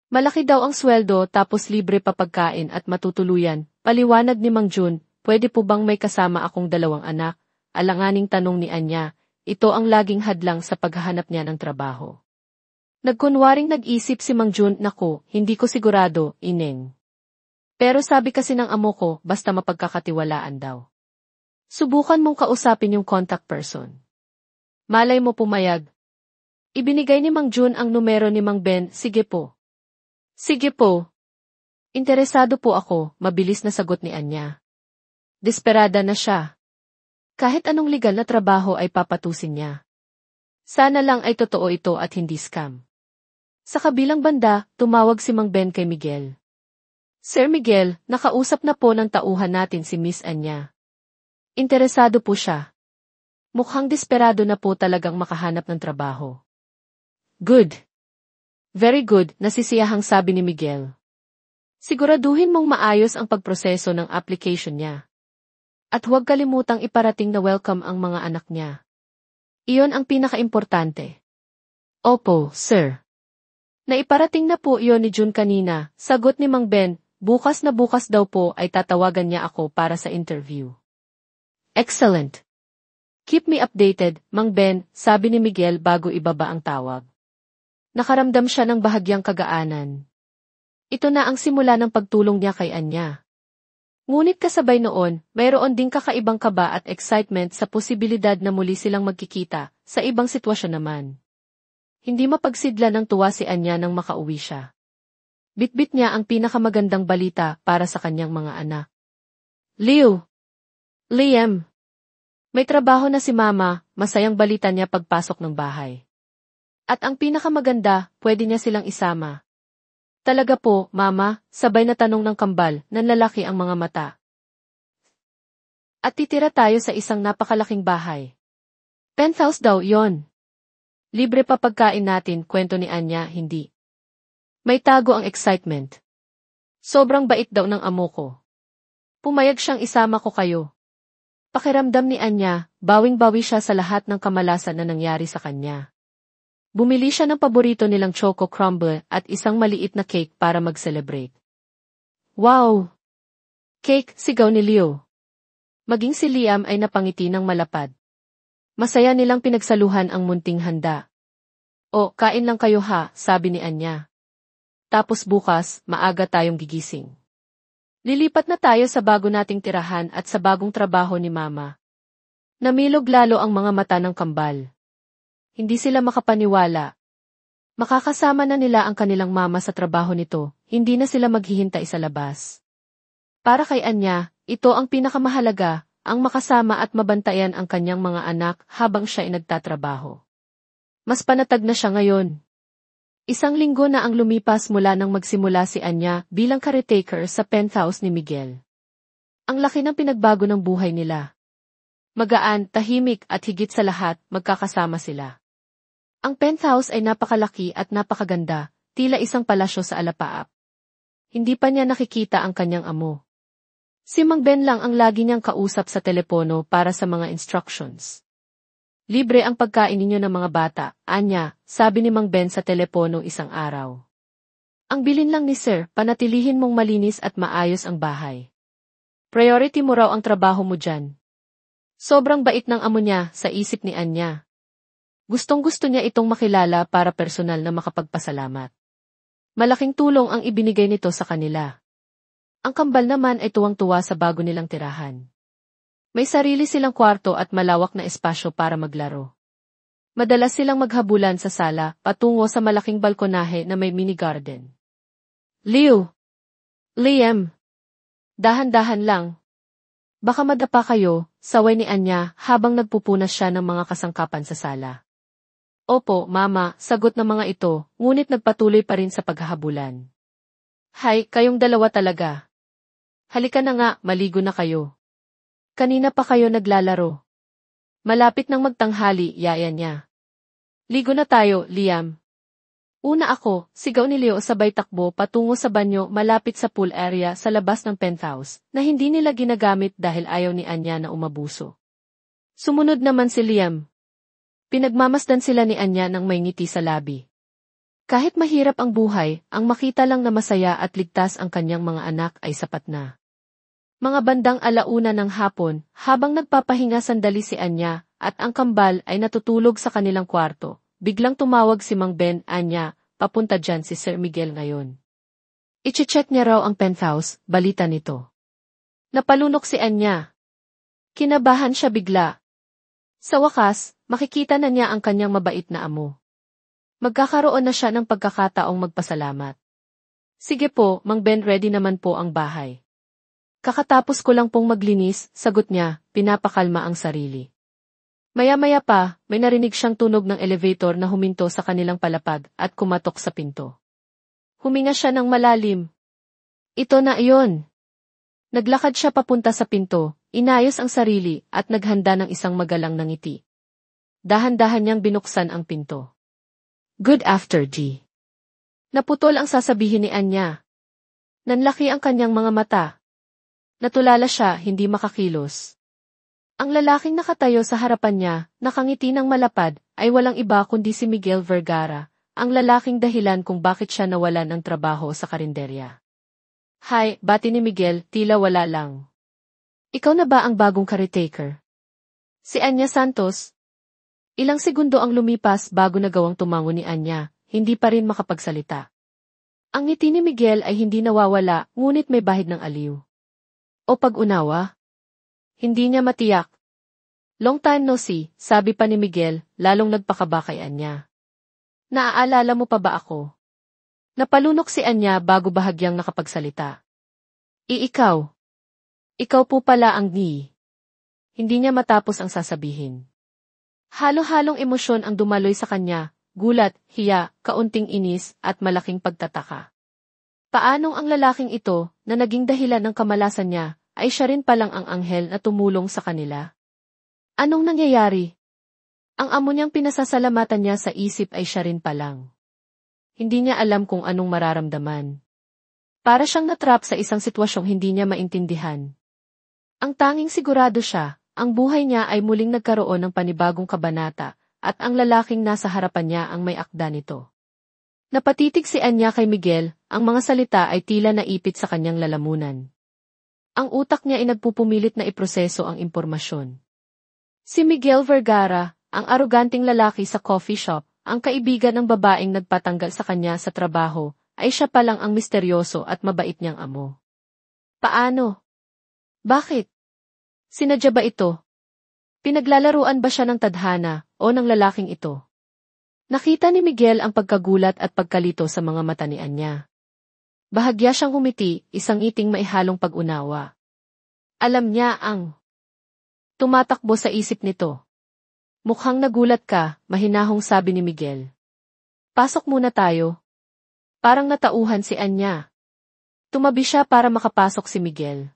Malaki daw ang sweldo tapos libre pa pagkain at matutuluyan, paliwanag ni Mang Jun, pwede po bang may kasama akong 2 anak? Alanganing tanong ni Anya, ito ang laging hadlang sa paghahanap niya ng trabaho. Nagkunwaring nag-isip si Mang Jun, naku, hindi ko sigurado, ineng. Pero sabi kasi ng amo ko, basta mapagkakatiwalaan daw. Subukan mong kausapin yung contact person. Malay mo pumayag. Ibinigay ni Mang Jun ang numero ni Mang Ben, sige po. Sige po. Interesado po ako, mabilis na sagot ni Anya. Desperada na siya. Kahit anong legal na trabaho ay papatusin niya. Sana lang ay totoo ito at hindi scam. Sa kabilang banda, tumawag si Mang Ben kay Miguel. Sir Miguel, nakausap na po ng tauhan natin si Miss Anya. Interesado po siya. Mukhang desperado na po talagang makahanap ng trabaho. Good. Very good, nasisiyahang sabi ni Miguel. Siguraduhin mong maayos ang pagproseso ng application niya. At huwag kalimutang iparating na welcome ang mga anak niya. Iyon ang pinaka-importante. Opo, sir. Naiparating na po iyon ni Jun kanina, sagot ni Mang Ben, bukas na bukas daw po ay tatawagan niya ako para sa interview. Excellent. Keep me updated, Mang Ben, sabi ni Miguel bago ibaba ang tawag. Nakaramdam siya ng bahagyang kagaanan. Ito na ang simula ng pagtulong niya kay Anya. Ngunit kasabay noon, mayroon ding kakaibang kaba at excitement sa posibilidad na muli silang magkikita, sa ibang sitwasyon naman. Hindi mapagsidla ng tuwa si Anya nang makauwi siya. Bitbit niya ang pinakamagandang balita para sa kanyang mga anak. Liam. May trabaho na si Mama, masayang balita niya pagpasok ng bahay. At ang pinakamaganda, pwede niya silang isama. Talaga po, Mama, sabay na tanong ng kambal, nanlalaki ang mga mata. At titira tayo sa isang napakalaking bahay. Penthouse daw yon. Libre pa pagkain natin, kwento ni Anya, hindi. May tago ang excitement. Sobrang bait daw ng amo ko. Pumayag siyang isama ko kayo. Pakiramdam ni Anya, bawing-bawi siya sa lahat ng kamalasan na nangyari sa kanya. Bumili siya ng paborito nilang choco crumble at isang maliit na cake para mag-celebrate. Wow! Cake, sigaw ni Leo. Maging si Liam ay napangiti ng malapad. Masaya nilang pinagsaluhan ang munting handa. O, kain lang kayo ha, sabi ni Anya. Tapos bukas, maaga tayong gigising. Lilipat na tayo sa bago nating tirahan at sa bagong trabaho ni Mama. Namilog lalo ang mga mata ng kambal. Hindi sila makapaniwala. Makakasama na nila ang kanilang mama sa trabaho nito, hindi na sila maghihintay sa labas. Para kay Anya, ito ang pinakamahalaga, ang makasama at mabantayan ang kanyang mga anak habang siya ay nagtatrabaho. Mas panatag na siya ngayon. Isang linggo na ang lumipas mula nang magsimula si Anya bilang caretaker sa penthouse ni Miguel. Ang laki ng pinagbago ng buhay nila. Magaan, tahimik at higit sa lahat, magkakasama sila. Ang penthouse ay napakalaki at napakaganda, tila isang palasyo sa alapaap. Hindi pa niya nakikita ang kanyang amo. Si Mang Ben lang ang lagi niyang kausap sa telepono para sa mga instructions. Libre ang pagkain ninyo ng mga bata, Anya, sabi ni Mang Ben sa telepono isang araw. Ang bilin lang ni Sir, panatilihin mong malinis at maayos ang bahay. Priority mo raw ang trabaho mo dyan. Sobrang bait ng amo niya, sa isip ni Anya. Gustong-gusto niya itong makilala para personal na makapagpasalamat. Malaking tulong ang ibinigay nito sa kanila. Ang kambal naman ay tuwang-tuwa sa bago nilang tirahan. May sarili silang kwarto at malawak na espasyo para maglaro. Madalas silang maghabulan sa sala, patungo sa malaking balkonahe na may mini garden. Liam! Dahan-dahan lang. Baka madapa kayo, saway ni Anya habang nagpupunas siya ng mga kasangkapan sa sala. Opo, Mama, sagot ng mga ito, ngunit nagpatuloy pa rin sa paghahabulan. Hay, kayong dalawa talaga. Halika na nga, maligo na kayo. Kanina pa kayo naglalaro. Malapit nang magtanghali, yaya niya. Ligo na tayo, Liam. Una ako, sigaw ni Leo sabay takbo patungo sa banyo malapit sa pool area sa labas ng penthouse, na hindi nila ginagamit dahil ayaw ni Anya na umabuso. Sumunod naman si Liam. Pinagmamasdan sila ni Anya ng may ngiti sa labi. Kahit mahirap ang buhay, ang makita lang na masaya at ligtas ang kanyang mga anak ay sapat na. Mga bandang alauna ng hapon, habang nagpapahinga sandali si Anya, at ang kambal ay natutulog sa kanilang kwarto, biglang tumawag si Mang Ben. Anya, papunta dyan si Sir Miguel ngayon. Iche-check niya raw ang penthouse, balita nito. Napalunok si Anya. Kinabahan siya bigla. Sa wakas, makikita na niya ang kanyang mabait na amo. Magkakaroon na siya ng pagkakataong magpasalamat. Sige po, Mang Ben, ready naman po ang bahay. Kakatapos ko lang pong maglinis, sagot niya, pinapakalma ang sarili. Maya-maya pa, may narinig siyang tunog ng elevator na huminto sa kanilang palapag at kumatok sa pinto. Huminga siya ng malalim. Ito na iyon. Naglakad siya papunta sa pinto, inayos ang sarili at naghanda ng isang magalang na ngiti. Dahan-dahan niyang binuksan ang pinto. Good after G. Naputol ang sasabihin ni Anya. Nanlaki ang kanyang mga mata. Natulala siya, hindi makakilos. Ang lalaking nakatayo sa harapan niya, nakangiti ng malapad, ay walang iba kundi si Miguel Vergara, ang lalaking dahilan kung bakit siya nawalan ng trabaho sa karinderya. Hi, bati ni Miguel, tila wala lang. Ikaw na ba ang bagong caretaker? Si Anya Santos? Ilang segundo ang lumipas bago nagawang tumango ni Anya, hindi pa rin makapagsalita. Ang ngiti ni Miguel ay hindi nawawala, ngunit may bahid ng aliw. O pag-unawa? Hindi niya matiyak. Long time no see, sabi pa ni Miguel, lalong nagpakaba kay Anya. Naaalala mo pa ba ako? Napalunok si Anya bago bahagyang nakapagsalita. Ikaw. Ikaw po pala ang ni. Hindi niya matapos ang sasabihin. Halo-halong emosyon ang dumaloy sa kanya, gulat, hiya, kaunting inis, at malaking pagtataka. Paanong ang lalaking ito, na naging dahilan ng kamalasan niya, ay siya rin palang ang anghel na tumulong sa kanila? Anong nangyayari? Ang amo niyang pinasasalamatan niya sa isip ay siya rin palang. Hindi niya alam kung anong mararamdaman. Para siyang natrap sa isang sitwasyong hindi niya maintindihan. Ang tanging sigurado siya, ang buhay niya ay muling nagkaroon ng panibagong kabanata, at ang lalaking nasa harapan niya ang may akda nito. Napatitig si Anya kay Miguel, ang mga salita ay tila naipit sa kanyang lalamunan. Ang utak niya ay nagpupumilit na iproseso ang impormasyon. Si Miguel Vergara, ang aroganting lalaki sa coffee shop, ang kaibigan ng babaeng nagpatanggal sa kanya sa trabaho, ay siya palang ang misteryoso at mabait niyang amo. Paano? Bakit? Sinadya ba ito? Pinaglalaruan ba siya ng tadhana o ng lalaking ito? Nakita ni Miguel ang pagkagulat at pagkalito sa mga mata ni Anya. Bahagya siyang humiti, isang iting maihalong pag-unawa. Alam niya ang tumatakbo sa isip nito. Mukhang nagulat ka, mahinahong sabi ni Miguel. Pasok muna tayo. Parang natauhan si Anya. Tumabi siya para makapasok si Miguel.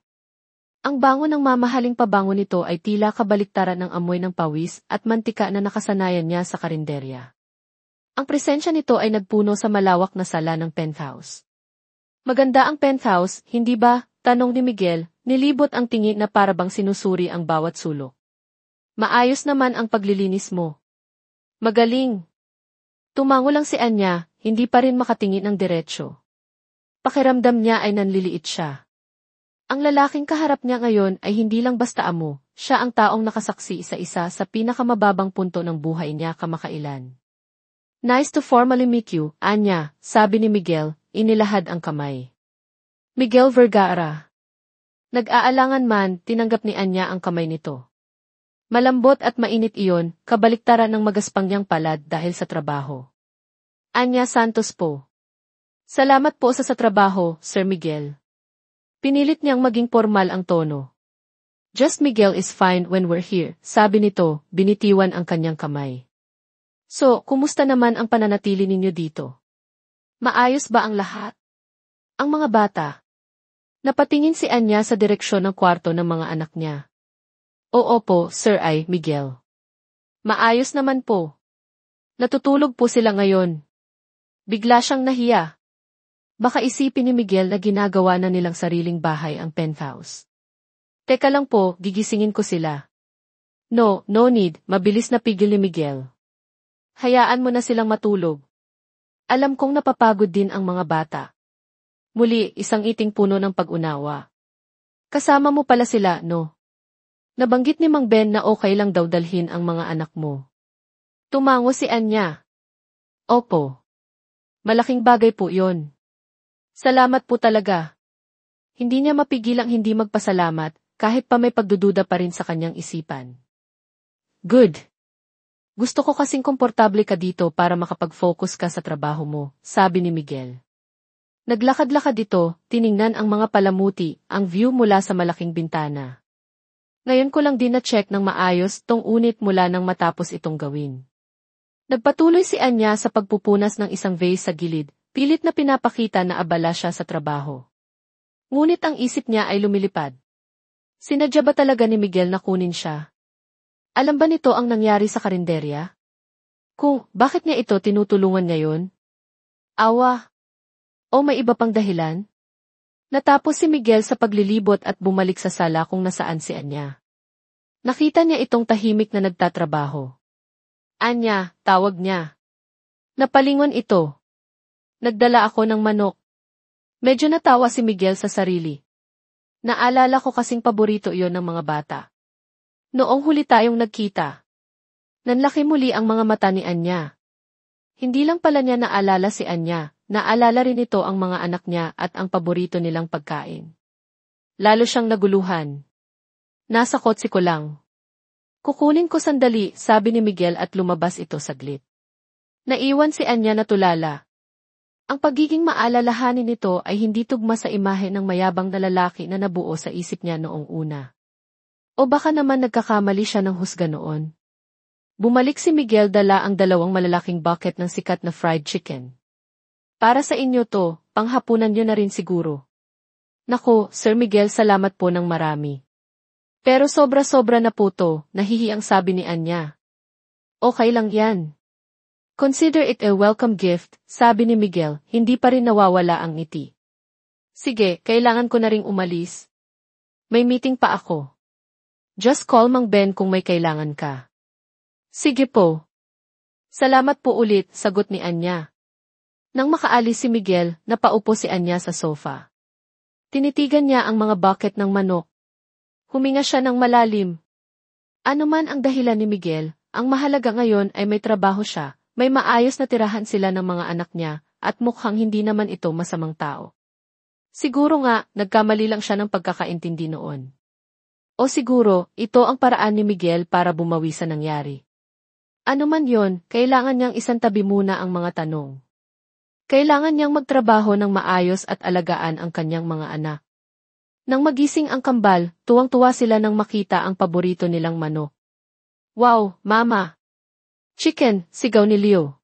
Ang bango ng mamahaling pabango nito ay tila kabaliktaran ng amoy ng pawis at mantika na nakasanayan niya sa karinderya. Ang presensya nito ay nagpuno sa malawak na sala ng penthouse. Maganda ang penthouse, hindi ba? Tanong ni Miguel, nilibot ang tingin na parabang sinusuri ang bawat sulok. Maayos naman ang paglilinis mo. Magaling. Tumango lang si Anya, hindi pa rin makatingin ng diretsyo. Pakiramdam niya ay nanliliit siya. Ang lalaking kaharap niya ngayon ay hindi lang basta amo, siya ang taong nakasaksi isa-isa sa pinakamababang punto ng buhay niya kamakailan. Nice to formally meet you, Anya, sabi ni Miguel, inilahad ang kamay. Miguel Vergara. Nag-aalangan man, tinanggap ni Anya ang kamay nito. Malambot at mainit iyon, kabaliktaran ng magaspang niyang palad dahil sa trabaho. Anya Santos po. Salamat po sa trabaho, Sir Miguel. Pinilit niyang maging formal ang tono. Just Miguel is fine when we're here, sabi nito, binitiwan ang kanyang kamay. So, kumusta naman ang pananatili ninyo dito? Maayos ba ang lahat? Ang mga bata. Napatingin si Anya sa direksyon ng kwarto ng mga anak niya. Oo po, Sir Miguel. Maayos naman po. Natutulog po sila ngayon. Bigla siyang nahiya. Baka isipin ni Miguel na ginagawa na nilang sariling bahay ang penthouse. Teka lang po, gigisingin ko sila. No need, mabilis na pigil ni Miguel. Hayaan mo na silang matulog. Alam kong napapagod din ang mga bata. Muli, isang iting puno ng pag-unawa. Kasama mo pala sila, no? Nabanggit ni Mang Ben na okay lang daw dalhin ang mga anak mo. Tumango si Anya. Opo. Malaking bagay po yon. Salamat po talaga. Hindi niya mapigil ang hindi magpasalamat, kahit pa may pagdududa pa rin sa kanyang isipan. Good. Gusto ko kasing komportable ka dito para makapag-focus ka sa trabaho mo, sabi ni Miguel. Naglakad-lakad ito, tiningnan ang mga palamuti, ang view mula sa malaking bintana. Ngayon ko lang din na-check ng maayos tong unit mula nang matapos itong gawin. Nagpatuloy si Anya sa pagpupunas ng isang vase sa gilid, pilit na pinapakita na abala siya sa trabaho. Ngunit ang isip niya ay lumilipad. Sinadya ba talaga ni Miguel na kunin siya? Alam ba nito ang nangyari sa karinderya? Bakit niya ito tinutulungan ngayon? Awa. O may iba pang dahilan? Natapos si Miguel sa paglilibot at bumalik sa sala kung nasaan si Anya. Nakita niya itong tahimik na nagtatrabaho. Anya, tawag niya. Napalingon ito. Nagdala ako ng manok. Medyo natawa si Miguel sa sarili. Naalala ko kasing paborito iyon ng mga bata. Noong huli tayong nagkita. Nanlaki muli ang mga mata ni Anya. Hindi lang pala niya naalala si Anya. Naalala rin ito ang mga anak niya at ang paborito nilang pagkain. Lalo siyang naguluhan. Nasa kotse ko lang. Kukunin ko sandali, sabi ni Miguel at lumabas ito saglit. Naiwan si Anya na tulala. Ang pagiging maalalahanin nito ay hindi tugma sa imahe ng mayabang na lalaki na nabuo sa isip niya noong una. O baka naman nagkakamali siya ng husga noon. Bumalik si Miguel dala ang dalawang malalaking bucket ng sikat na fried chicken. Para sa inyo to, panghapunan nyo na rin siguro. Naku, Sir Miguel, salamat po ng marami. Pero sobra-sobra na po to, nahihi ang sabi ni Anya. Okay lang yan. Consider it a welcome gift, sabi ni Miguel, hindi pa rin nawawala ang ngiti. Sige, kailangan ko na ring umalis. May meeting pa ako. Just call Mang Ben kung may kailangan ka. Sige po. Salamat po ulit, sagot ni Anya. Nang makaalis si Miguel, napaupo si Anya sa sofa. Tinitigan niya ang mga bucket ng manok. Huminga siya ng malalim. Ano man ang dahilan ni Miguel, ang mahalaga ngayon ay may trabaho siya, may maayos na tirahan sila ng mga anak niya, at mukhang hindi naman ito masamang tao. Siguro nga, nagkamali lang siya ng pagkakaintindi noon. O siguro, ito ang paraan ni Miguel para bumawi sa nangyari. Ano man yon, kailangan niyang isantabi muna ang mga tanong. Kailangan niyang magtrabaho ng maayos at alagaan ang kanyang mga anak. Nang magising ang kambal, tuwang-tuwa sila nang makita ang paborito nilang manok. Wow, Mama! Chicken, sigaw ni Leo.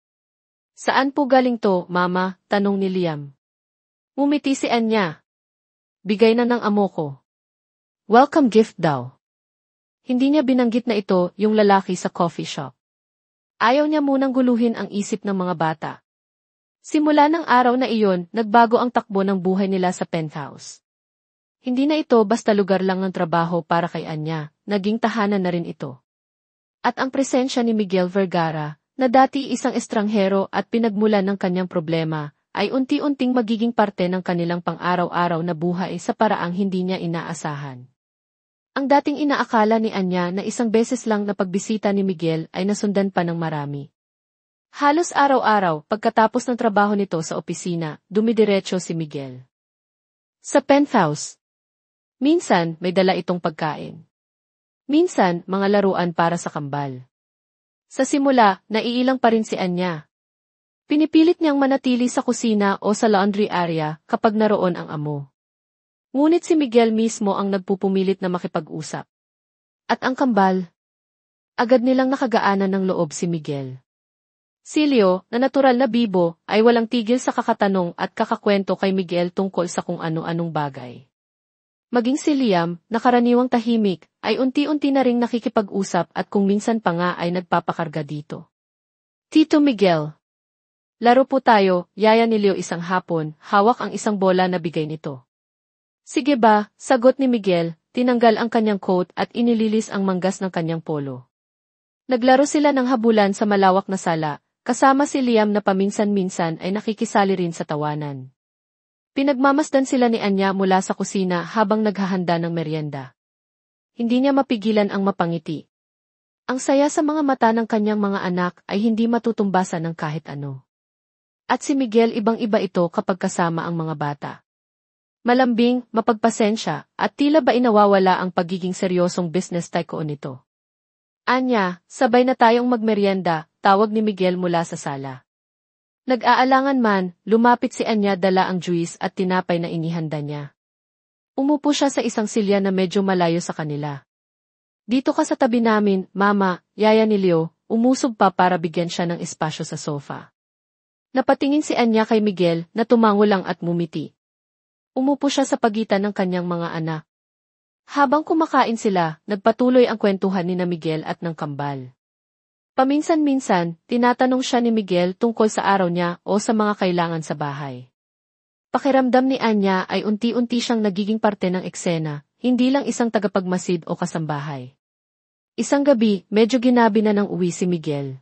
Saan po galing to, Mama? Tanong ni Liam. Ngumiti si Anya. Bigay na ng amo ko. Welcome gift daw. Hindi niya binanggit na ito yung lalaki sa coffee shop. Ayaw niya munang guluhin ang isip ng mga bata. Simula ng araw na iyon, nagbago ang takbo ng buhay nila sa penthouse. Hindi na ito basta lugar lang ng trabaho para kay Anya, naging tahanan na rin ito. At ang presensya ni Miguel Vergara, na dati isang estranghero at pinagmulan ng kanyang problema, ay unti-unting magiging parte ng kanilang pang-araw-araw na buhay sa paraang hindi niya inaasahan. Ang dating inaakala ni Anya na isang beses lang na pagbisita ni Miguel ay nasundan pa ng marami. Halos araw-araw, pagkatapos ng trabaho nito sa opisina, dumidiretso si Miguel sa penthouse. Minsan, may dala itong pagkain. Minsan, mga laruan para sa kambal. Sa simula, naiilang pa rin si Anya. Pinipilit niyang manatili sa kusina o sa laundry area kapag naroon ang amo. Ngunit si Miguel mismo ang nagpupumilit na makipag-usap. At ang kambal? Agad nilang nakagaanan ng loob si Miguel. Si Leo, na natural na bibo, ay walang tigil sa kakatanong at kakakwento kay Miguel tungkol sa kung ano-anong bagay. Maging si Liam, na karaniwang tahimik, ay unti-unti na ring nakikipag-usap at kung minsan pa nga ay nagpapakarga dito. Tito Miguel. Laro po tayo, yaya ni Leo isang hapon, hawak ang isang bola na bigay nito. Sige ba, sagot ni Miguel, tinanggal ang kanyang coat at inililis ang manggas ng kanyang polo. Naglaro sila ng habulan sa malawak na sala, kasama si Liam na paminsan-minsan ay nakikisali rin sa tawanan. Pinagmamasdan sila ni Anya mula sa kusina habang naghahanda ng merienda. Hindi niya mapigilan ang mapangiti. Ang saya sa mga mata ng kanyang mga anak ay hindi matutumbasan ng kahit ano. At si Miguel ibang-iba ito kapag kasama ang mga bata. Malambing, mapagpasensya, at tila ba inawawala ang pagiging seryosong business tycoon nito. Anya, sabay na tayong magmerienda, tawag ni Miguel mula sa sala. Nag-aalangan man, lumapit si Anya dala ang juice at tinapay na inihanda niya. Umupo siya sa isang silya na medyo malayo sa kanila. Dito ka sa tabi namin, Mama, yaya ni Leo, umusog pa para bigyan siya ng espasyo sa sofa. Napatingin si Anya kay Miguel na tumango lang at mumiti. Umupo siya sa pagitan ng kanyang mga anak. Habang kumakain sila, nagpatuloy ang kwentuhan ni na Miguel at ng kambal. Paminsan-minsan, tinatanong siya ni Miguel tungkol sa araw niya o sa mga kailangan sa bahay. Pakiramdam ni Anya ay unti-unti siyang nagiging parte ng eksena, hindi lang isang tagapagmasid o kasambahay. Isang gabi, medyo ginabi na ng uwi si Miguel.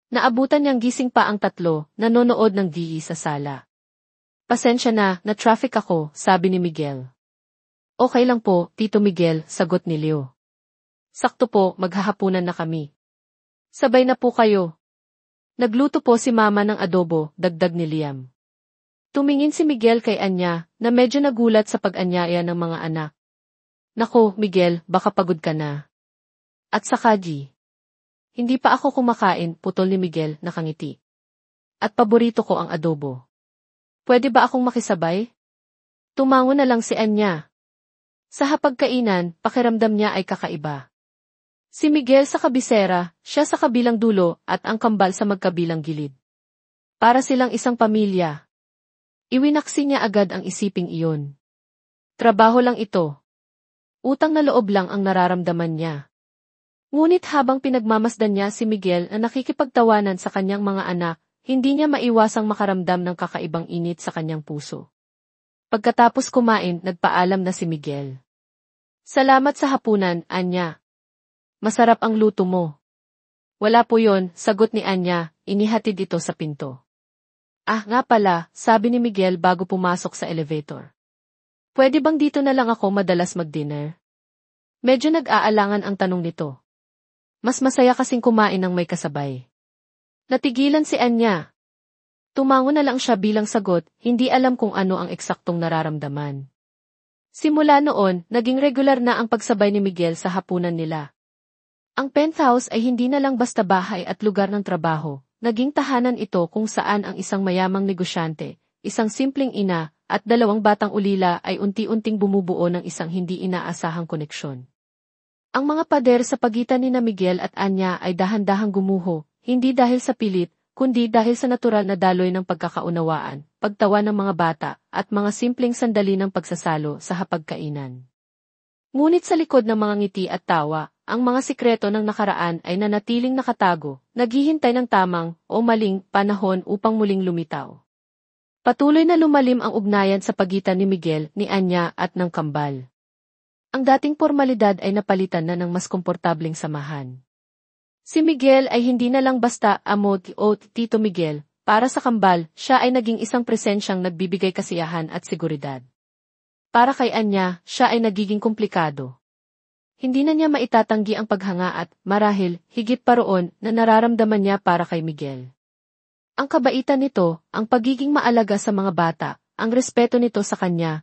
Naabutan niyang gising pa ang tatlo, nanonood ng TV sa sala. Pasensya na traffic ako, sabi ni Miguel. Okay lang po, Tito Miguel, sagot ni Leo. Sakto po, maghahapunan na kami. Sabay na po kayo. Nagluto po si Mama ng adobo, dagdag ni Liam. Tumingin si Miguel kay Anya, na medyo nagulat sa pag-anyaya ng mga anak. Nako, Miguel, baka pagod ka na. At saka G. Hindi pa ako kumakain, putol ni Miguel, nakangiti. At paborito ko ang adobo. Pwede ba akong makisabay? Tumango na lang si Anya. Sa hapagkainan, pakiramdam niya ay kakaiba. Si Miguel sa kabisera, siya sa kabilang dulo, at ang kambal sa magkabilang gilid. Para silang isang pamilya. Iwinaksi niya agad ang isiping iyon. Trabaho lang ito. Utang na loob lang ang nararamdaman niya. Ngunit habang pinagmamasdan niya si Miguel na nakikipagtawanan sa kanyang mga anak, hindi niya maiwasang makaramdam ng kakaibang init sa kanyang puso. Pagkatapos kumain, nagpaalam na si Miguel. Salamat sa hapunan, Anya. Masarap ang luto mo. Wala po yon, sagot ni Anya, inihatid ito sa pinto. Ah, nga pala, sabi ni Miguel bago pumasok sa elevator. Pwede bang dito na lang ako madalas mag-dinner? Medyo nag-aalangan ang tanong nito. Mas masaya kasing kumain ng may kasabay. Natigilan si Anya. Tumango na lang siya bilang sagot, hindi alam kung ano ang eksaktong nararamdaman. Simula noon, naging regular na ang pagsabay ni Miguel sa hapunan nila. Ang penthouse ay hindi na lang basta bahay at lugar ng trabaho, naging tahanan ito kung saan ang isang mayamang negosyante, isang simpleng ina, at dalawang batang ulila ay unti-unting bumubuo ng isang hindi inaasahang koneksyon. Ang mga pader sa pagitan ni Miguel at Anya ay dahan-dahang gumuho, hindi dahil sa pilit, kundi dahil sa natural na daloy ng pagkakaunawaan, pagtawa ng mga bata, at mga simpleng sandali ng pagsasalo sa hapagkainan. Ngunit sa likod ng mga ngiti at tawa, ang mga sikreto ng nakaraan ay nanatiling nakatago, naghihintay ng tamang o maling panahon upang muling lumitaw. Patuloy na lumalim ang ugnayan sa pagitan ni Miguel, ni Anya at ng kambal. Ang dating formalidad ay napalitan na ng mas komportableng samahan. Si Miguel ay hindi na lang basta amo o Tito Miguel, para sa kambal, siya ay naging isang presensyang nagbibigay kasiyahan at seguridad. Para kay Anya, siya ay nagiging komplikado. Hindi na niya maitatanggi ang paghanga at, marahil, higit pa roon na nararamdaman niya para kay Miguel. Ang kabaitan nito, ang pagiging maalaga sa mga bata, ang respeto nito sa kanya,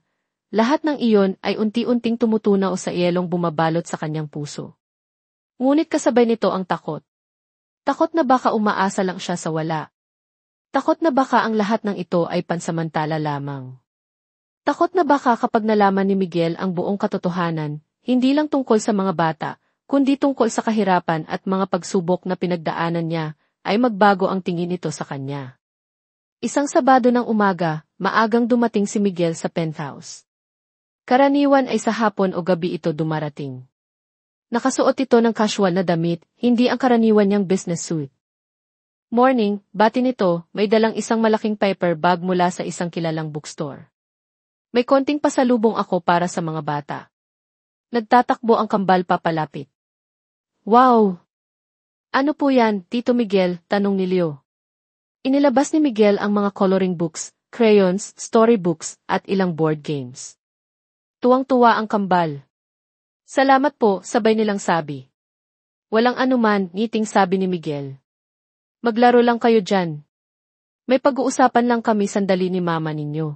lahat ng iyon ay unti-unting tumutunaw sa yelong bumabalot sa kanyang puso. Ngunit kasabay nito ang takot. Takot na baka umaasa lang siya sa wala. Takot na baka ang lahat ng ito ay pansamantala lamang. Takot na baka kapag nalaman ni Miguel ang buong katotohanan, hindi lang tungkol sa mga bata, kundi tungkol sa kahirapan at mga pagsubok na pinagdaanan niya, ay magbago ang tingin nito sa kanya. Isang Sabado ng umaga, maagang dumating si Miguel sa penthouse. Karaniwan ay sa hapon o gabi ito dumarating. Nakasuot ito ng casual na damit, hindi ang karaniwan niyang business suit. Morning, bati nito, may dalang isang malaking paper bag mula sa isang kilalang bookstore. May konting pasalubong ako para sa mga bata. Nagtatakbo ang kambal papalapit. Wow! Ano po yan, Tito Miguel? Tanong ni Leo. Inilabas ni Miguel ang mga coloring books, crayons, storybooks, at ilang board games. Tuwang-tuwa ang kambal. Salamat po, sabay nilang sabi. Walang anuman, ngiting sabi ni Miguel. Maglaro lang kayo dyan. May pag-uusapan lang kami sandali ni mama ninyo.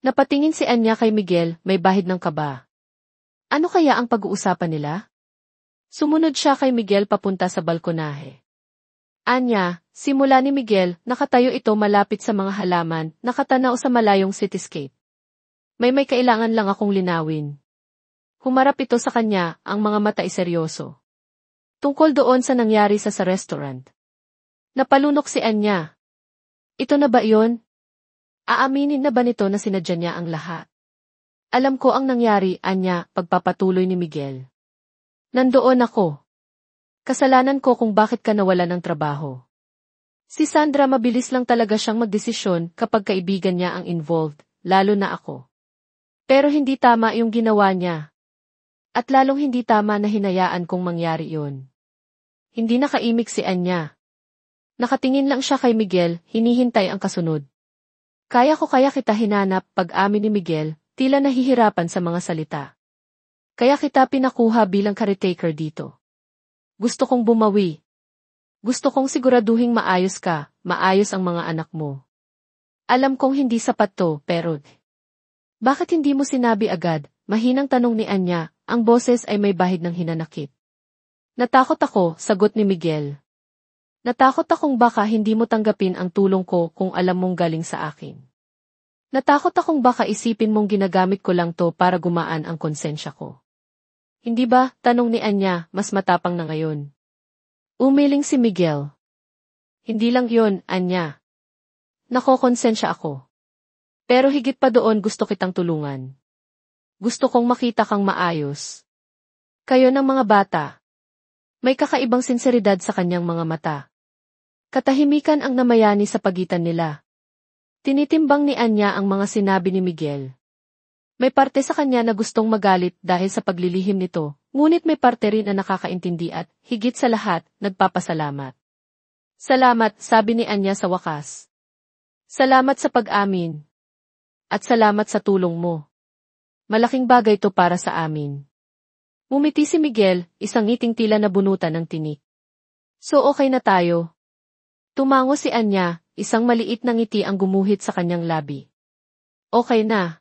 Napatingin si Anya kay Miguel, may bahid ng kaba. Ano kaya ang pag-uusapan nila? Sumunod siya kay Miguel papunta sa balkonahe. Anya, simula ni Miguel, nakatayo ito malapit sa mga halaman, nakatanaw sa malayong cityscape. May kailangan lang akong linawin. Humarap ito sa kanya, ang mga mata ay seryoso. Tungkol doon sa nangyari sa restaurant. Napalunok si Anya. Ito na ba iyon? Aaminin na ba nito na sinadya niya ang lahat? Alam ko ang nangyari, Anya, pagpapatuloy ni Miguel. Nandoon ako. Kasalanan ko kung bakit ka nawalan ng trabaho. Si Sandra mabilis lang talaga siyang magdesisyon kapag kaibigan niya ang involved, lalo na ako. Pero hindi tama yung ginawa niya. At lalong hindi tama na hinayaan kong mangyari yun. Hindi nakaimik si Anya. Nakatingin lang siya kay Miguel, hinihintay ang kasunod. Kaya kita hinanap, pag-amin ni Miguel, tila nahihirapan sa mga salita. Kaya kita pinakuha bilang caretaker dito. Gusto kong bumawi. Gusto kong siguraduhing maayos ka, maayos ang mga anak mo. Alam kong hindi sapat to, pero... Bakit hindi mo sinabi agad? Mahinang tanong ni Anya, ang boses ay may bahid ng hinanakit. Natakot ako, sagot ni Miguel. Natakot akong baka hindi mo tanggapin ang tulong ko kung alam mong galing sa akin. Natakot akong baka isipin mong ginagamit ko lang to para gumaan ang konsensya ko. Hindi ba, tanong ni Anya, mas matapang na ngayon. Umiling si Miguel. Hindi lang yon, Anya. Nakokonsensya ako. Pero higit pa doon gusto kitang tulungan. Gusto kong makita kang maayos. Kayo ng mga bata. May kakaibang sinseridad sa kanyang mga mata. Katahimikan ang namayani sa pagitan nila. Tinitimbang ni Anya ang mga sinabi ni Miguel. May parte sa kanya na gustong magalit dahil sa paglilihim nito, ngunit may parte rin na nakakaintindi at, higit sa lahat, nagpapasalamat. Salamat, sabi ni Anya sa wakas. Salamat sa pag-amin. At salamat sa tulong mo. Malaking bagay to para sa amin. Ngumiti si Miguel, isang ngiting tila nabunutan ng tinik. So okay na tayo. Tumango si Anya, isang maliit na ngiti ang gumuhit sa kanyang labi. Okay na.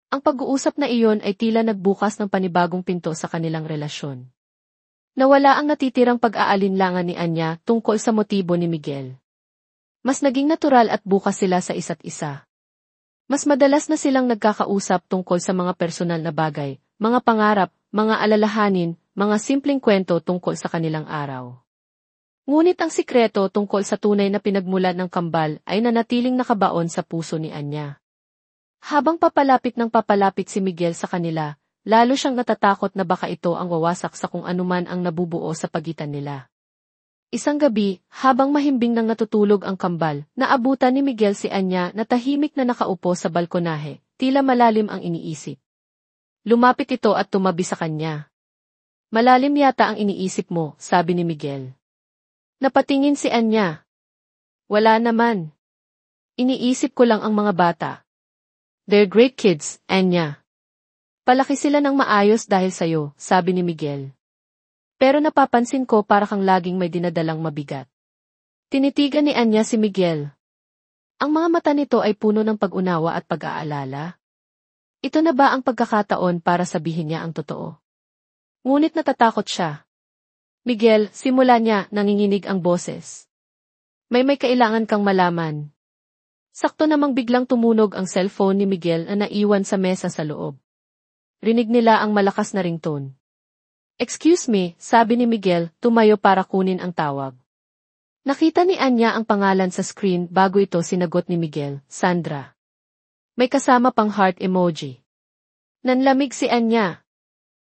Ang pag-uusap na iyon ay tila nagbukas ng panibagong pinto sa kanilang relasyon. Nawala ang natitirang pag-aalinlangan ni Anya tungkol sa motibo ni Miguel. Mas naging natural at bukas sila sa isa't isa. Mas madalas na silang nagkakausap tungkol sa mga personal na bagay, mga pangarap, mga alalahanin, mga simpleng kwento tungkol sa kanilang araw. Ngunit ang sikreto tungkol sa tunay na pinagmulan ng kambal ay nanatiling nakabaon sa puso ni Anya. Habang papalapit si Miguel sa kanila, lalo siyang natatakot na baka ito ang wawasak sa kung anuman ang nabubuo sa pagitan nila. Isang gabi, habang mahimbing nang natutulog ang kambal, naabutan ni Miguel si Anya na tahimik na nakaupo sa balkonahe, tila malalim ang iniisip. Lumapit ito at tumabi sa kanya. Malalim yata ang iniisip mo, sabi ni Miguel. Napatingin si Anya. Wala naman. Iniisip ko lang ang mga bata. They're great kids, Anya. Palaki sila ng maayos dahil sa'yo, sabi ni Miguel. Pero napapansin ko para kang laging may dinadalang mabigat. Tinitigan ni Anya si Miguel. Ang mga mata nito ay puno ng pag-unawa at pag-aalala. Ito na ba ang pagkakataon para sabihin niya ang totoo? Ngunit natatakot siya. Miguel, simula niya, nanginginig ang boses. May kailangan kang malaman. Sakto namang biglang tumunog ang cellphone ni Miguel na naiwan sa mesa sa loob. Rinig nila ang malakas na ringtone. Excuse me, sabi ni Miguel, tumayo para kunin ang tawag. Nakita ni Anya ang pangalan sa screen bago ito sinagot ni Miguel, Sandra. May kasama pang heart emoji. Nanlamig si Anya.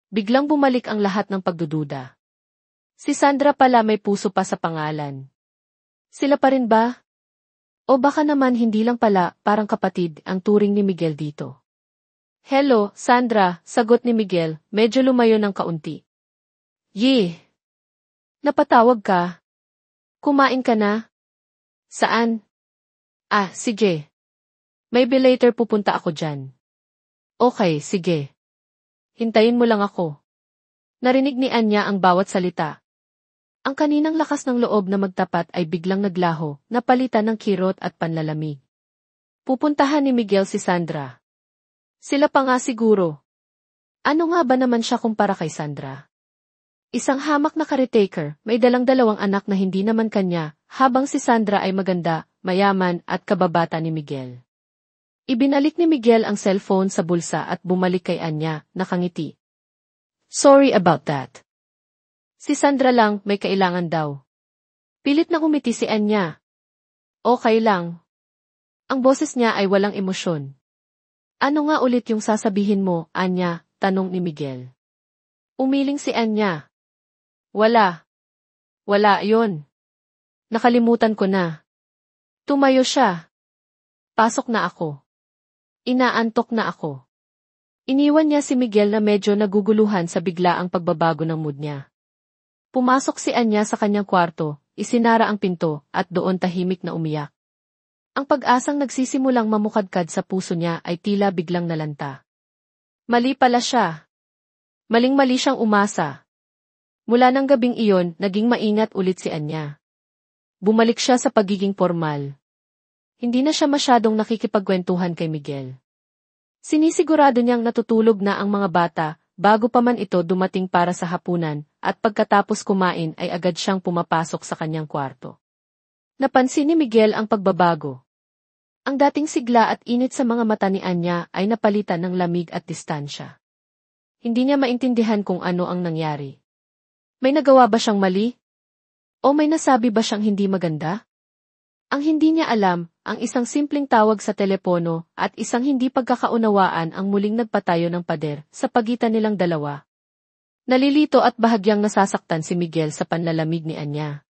Biglang bumalik ang lahat ng pagdududa. Si Sandra pala may puso pa sa pangalan. Sila pa rin ba? O baka naman hindi lang pala, parang kapatid, ang turing ni Miguel dito. Hello, Sandra, sagot ni Miguel, medyo lumayo ng kaunti. Yeh! Napatawag ka? Kumain ka na? Saan? Ah, sige. Maybe later pupunta ako dyan. Okay, sige. Hintayin mo lang ako. Narinig ni Anya ang bawat salita. Ang kaninang lakas ng loob na magtapat ay biglang naglaho, napalitan ng kirot at panlalamig. Pupuntahan ni Miguel si Sandra. Sila pa nga siguro. Ano nga ba naman siya kumpara kay Sandra? Isang hamak na caretaker, may dalang-dalawang anak na hindi naman kanya, habang si Sandra ay maganda, mayaman at kababata ni Miguel. Ibinalik ni Miguel ang cellphone sa bulsa at bumalik kay Anya, nakangiti. Sorry about that. Si Sandra lang, may kailangan daw. Pilit na umiti si Anya. Okay lang. Ang boses niya ay walang emosyon. Ano nga ulit yung sasabihin mo, Anya? Tanong ni Miguel. Umiling si Anya. Wala. Wala yon. Nakalimutan ko na. Tumayo siya. Pasok na ako. Inaantok na ako. Iniwan niya si Miguel na medyo naguguluhan sa biglaang pagbabago ng mood niya. Pumasok si Anya sa kanyang kwarto, isinara ang pinto, at doon tahimik na umiyak. Ang pag-asang nagsisimulang mamukadkad sa puso niya ay tila biglang nalanta. Mali pala siya. Maling-mali siyang umasa. Mula ng gabing iyon, naging maingat ulit si Anya. Bumalik siya sa pagiging formal. Hindi na siya masyadong nakikipagkwentuhan kay Miguel. Sinisigurado niyang natutulog na ang mga bata, bago pa man ito dumating para sa hapunan, at pagkatapos kumain ay agad siyang pumapasok sa kanyang kwarto. Napansin ni Miguel ang pagbabago. Ang dating sigla at init sa mga mata ni Anya ay napalitan ng lamig at distansya. Hindi niya maintindihan kung ano ang nangyari. May nagawa ba siyang mali? O may nasabi ba siyang hindi maganda? Ang hindi niya alam, ang isang simpleng tawag sa telepono at isang hindi pagkakaunawaan ang muling nagpatayo ng pader sa pagitan nilang dalawa. Nalilito at bahagyang nasasaktan si Miguel sa panlalamig ni Anya.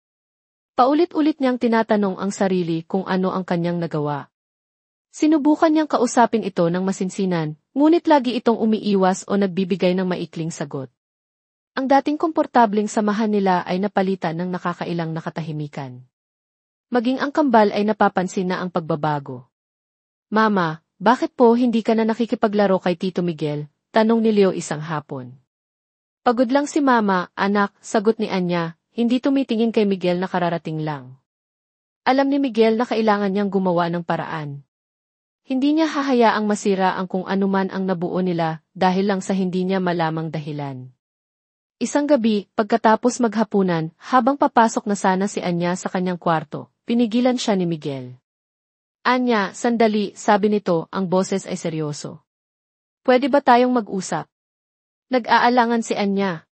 Paulit-ulit niyang tinatanong ang sarili kung ano ang kanyang nagawa. Sinubukan niyang kausapin ito ng masinsinan, Ngunit lagi itong umiiwas o nagbibigay ng maikling sagot. Ang dating komportableng samahan nila ay napalitan ng nakakailang na katahimikan. Maging ang kambal ay napapansin na ang pagbabago. Mama, bakit po hindi ka na nakikipaglaro kay Tito Miguel? Tanong ni Leo isang hapon. Pagod lang si Mama, anak, sagot ni Anya, hindi tumitingin kay Miguel na kararating lang. Alam ni Miguel na kailangan niyang gumawa ng paraan. Hindi niya hahayaang masira ang kung anuman ang nabuo nila dahil lang sa hindi niya malamang dahilan. Isang gabi, pagkatapos maghapunan, habang papasok na sana si Anya sa kanyang kwarto, pinigilan siya ni Miguel. Anya, sandali, sabi nito, ang boses ay seryoso. Pwede ba tayong mag-usap? Nag-aalangan si Anya.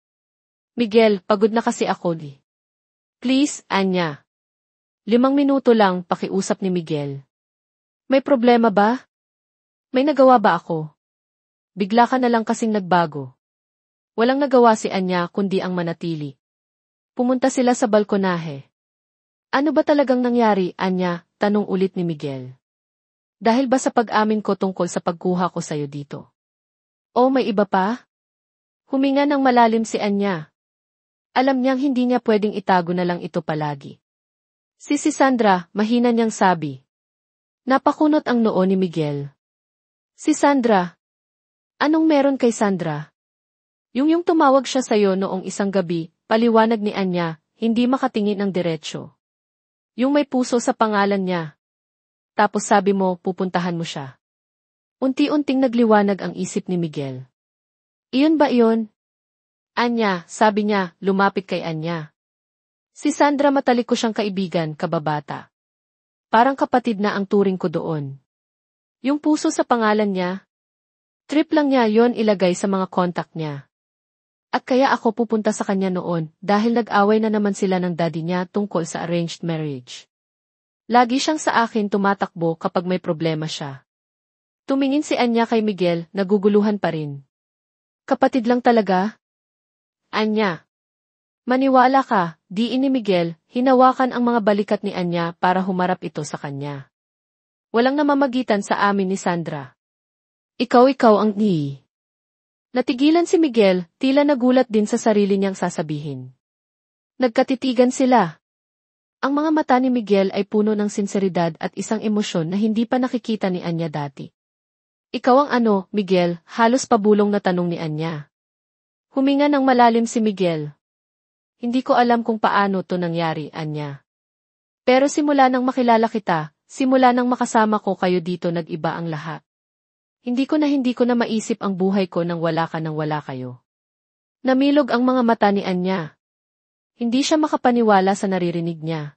Miguel, pagod na kasi ako di. Please, Anya. 5 minuto lang, pakiusap ni Miguel. May problema ba? May nagawa ba ako? Bigla ka na lang kasing nagbago. Walang nagawa si Anya kundi ang manatili. Pumunta sila sa balkonahe. Ano ba talagang nangyari, Anya? Tanong ulit ni Miguel. Dahil ba sa pag-amin ko tungkol sa pagkuha ko sa'yo dito? O may iba pa? Huminga ng malalim si Anya. Alam niyang hindi niya pwedeng itago na lang ito palagi. Si Sandra, mahina niyang sabi. Napakunot ang noo ni Miguel. Si Sandra. Anong meron kay Sandra? Yung tumawag siya sa'yo noong isang gabi, paliwanag ni Anya, hindi makatingin ng diretsyo. Yung may puso sa pangalan niya. Tapos sabi mo, pupuntahan mo siya. Unti-unting nagliwanag ang isip ni Miguel. Iyon ba iyon? Anya, sabi niya, lumapit kay Anya. Si Sandra matalik ko siyang kaibigan, kababata. Parang kapatid na ang turing ko doon. Yung puso sa pangalan niya? Trip lang niya yon ilagay sa mga kontak niya. At kaya ako pupunta sa kanya noon dahil nag-away na naman sila ng daddy niya tungkol sa arranged marriage. Lagi siyang sa akin tumatakbo kapag may problema siya. Tumingin si Anya kay Miguel, naguguluhan pa rin. Kapatid lang talaga? Anya. Maniwala ka, diin ni Miguel, hinawakan ang mga balikat ni Anya para humarap ito sa kanya. Walang namamagitan sa amin ni Sandra. Ikaw ang ni. Natigilan si Miguel, tila nagulat din sa sarili niyang sasabihin. Nagkatitigan sila. Ang mga mata ni Miguel ay puno ng sinseridad at isang emosyon na hindi pa nakikita ni Anya dati. Ikaw ang ano, Miguel, halos pabulong na tanong ni Anya. Huminga ng malalim si Miguel. Hindi ko alam kung paano to nangyari, Anya. Pero simula nang makilala kita, simula nang makasama ko kayo dito nag-iba ang lahat. Hindi ko na maisip ang buhay ko nang wala kayo. Namilog ang mga mata ni Anya. Hindi siya makapaniwala sa naririnig niya.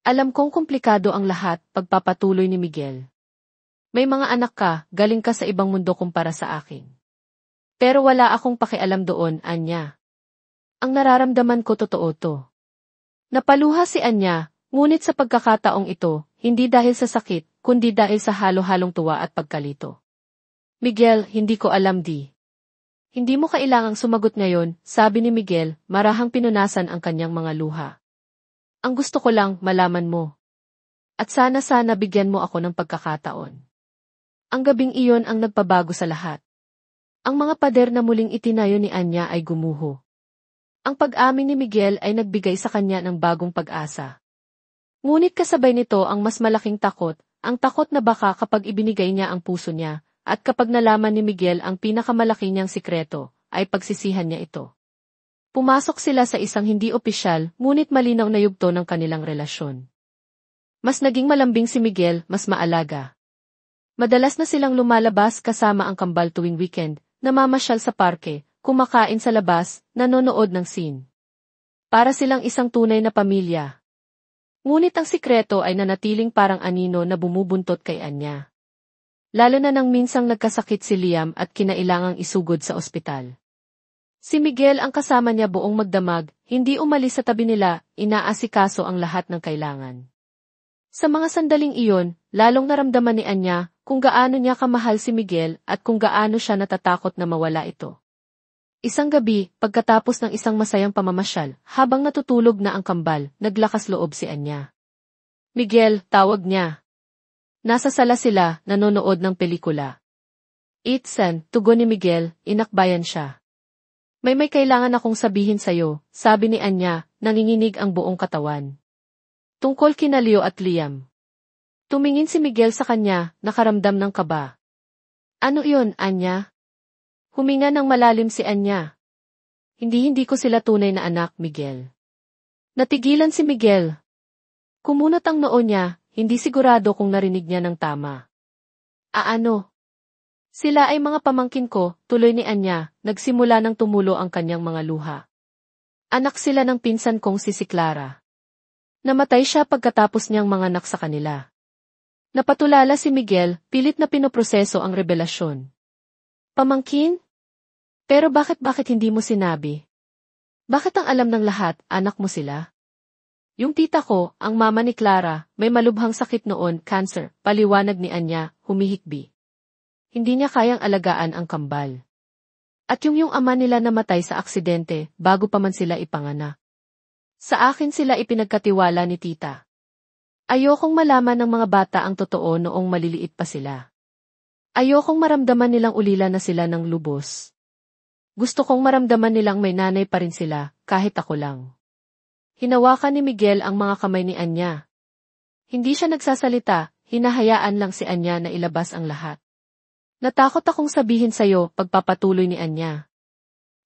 Alam kong komplikado ang lahat, pagpapatuloy ni Miguel. May mga anak ka, galing ka sa ibang mundo kumpara sa akin. Pero wala akong pakialam doon, Anya. Ang nararamdaman ko totoo to. Napaluha si Anya, ngunit sa pagkakataong ito, hindi dahil sa sakit, kundi dahil sa halo-halong tuwa at pagkalito. Miguel, hindi ko alam di. Hindi mo kailangang sumagot ngayon, sabi ni Miguel, marahang pinunasan ang kanyang mga luha. Ang gusto ko lang, malaman mo. At sana bigyan mo ako ng pagkakataon. Ang gabing iyon ang nagpabago sa lahat. Ang mga pader na muling itinayo ni Anya ay gumuho. Ang pag-amin ni Miguel ay nagbigay sa kanya ng bagong pag-asa. Ngunit kasabay nito ang mas malaking takot, ang takot na baka kapag ibinigay niya ang puso niya, at kapag nalaman ni Miguel ang pinakamalaki niyang sikreto, ay pagsisihan niya ito. Pumasok sila sa isang hindi opisyal, ngunit malinaw na yugto ng kanilang relasyon. Mas naging malambing si Miguel, mas maalaga. Madalas na silang lumalabas kasama ang kambal tuwing weekend, namamasyal sa parke, kumakain sa labas, nanonood ng scene. Para silang isang tunay na pamilya. Ngunit ang sikreto ay nanatiling parang anino na bumubuntot kay Anya. Lalo na nang minsang nagkasakit si Liam at kinailangang isugod sa ospital. Si Miguel ang kasama niya buong magdamag, hindi umalis sa tabi nila, inaasikaso ang lahat ng kailangan. Sa mga sandaling iyon, lalong naramdaman ni Anya kung gaano niya kamahal si Miguel at kung gaano siya natatakot na mawala ito. Isang gabi, pagkatapos ng isang masayang pamamasyal, habang natutulog na ang kambal, naglakas loob si Anya. Miguel, tawag niya. Nasa sala sila, nanonood ng pelikula. Itsan, tugon ni Miguel, inakbayan siya. May kailangan akong sabihin sa'yo, sabi ni Anya, nanginginig ang buong katawan. Tungkol kina Leo at Liam. Tumingin si Miguel sa kanya, nakaramdam ng kaba. Ano iyon, Anya? Huminga ng malalim si Anya. Hindi ko sila tunay na anak, Miguel. Natigilan si Miguel. Kumunot ang noo niya, hindi sigurado kung narinig niya ng tama. Ano? Sila ay mga pamangkin ko, tuloy ni Anya, nagsimula ng tumulo ang kanyang mga luha. Anak sila ng pinsan kong si Clara. Namatay siya pagkatapos niyang manganak sa kanila. Napatulala si Miguel, pilit na pinoproseso ang revelasyon. Pamangkin? Pero bakit hindi mo sinabi? Bakit ang alam ng lahat, anak mo sila? Yung tita ko, ang mama ni Clara, may malubhang sakit noon, cancer, paliwanag ni Anya, humihikbi. Hindi niya kayang alagaan ang kambal. At yung ama nila namatay sa aksidente, bago pa man sila ipanganak. Sa akin sila ipinagkatiwala ni tita. Ayokong malaman ng mga bata ang totoo noong maliliit pa sila. Ayokong maramdaman nilang ulila na sila ng lubos. Gusto kong maramdaman nilang may nanay pa rin sila, kahit ako lang. Hinawakan ni Miguel ang mga kamay ni Anya. Hindi siya nagsasalita, hinahayaan lang si Anya na ilabas ang lahat. Natakot akong sabihin sa'yo, pagpapatuloy ni Anya.